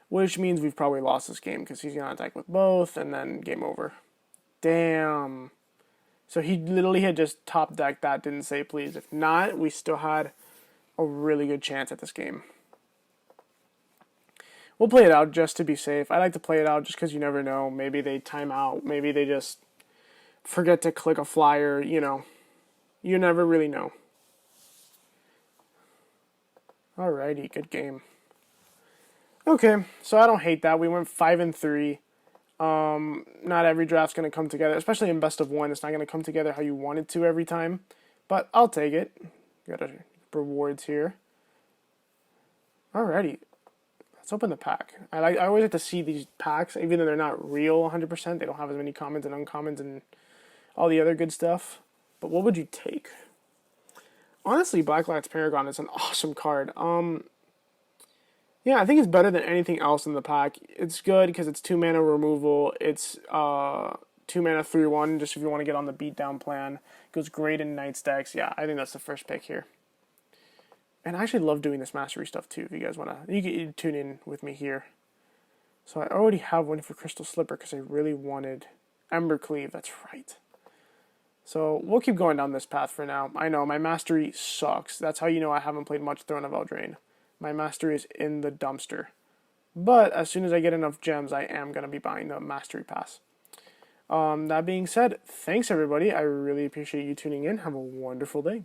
Which means we've probably lost this game because he's going to attack with both and then game over. Damn. So he literally had just top decked that, didn't say please. If not, we still had a really good chance at this game. We'll play it out just to be safe. I like to play it out just because you never know. Maybe they time out. Maybe they just forget to click a flyer. You know, you never really know. Alrighty, good game. Okay, so I don't hate that. We went 5-3. Not every draft's going to come together, especially in best of 1. It's not going to come together how you want it to every time. But I'll take it. Got a rewards here. Alrighty. Let's open the pack. I always like to see these packs, even though they're not real 100%. They don't have as many commons and uncommons and all the other good stuff. But what would you take? Honestly, Blacklight's Paragon is an awesome card. Yeah, I think it's better than anything else in the pack. It's good because it's 2 mana removal. It's 2 mana 3/1, just if you want to get on the beatdown plan. It goes great in Night stacks. Yeah, I think that's the first pick here. And I actually love doing this mastery stuff too, if you guys want to. You can tune in with me here. So I already have one for Crystal Slipper because I really wanted Embercleave. That's right. So we'll keep going down this path for now. I know, my mastery sucks. That's how you know I haven't played much Throne of Eldraine. My mastery is in the dumpster. But as soon as I get enough gems, I am going to be buying the mastery pass. That being said, thanks everybody. I really appreciate you tuning in. Have a wonderful day.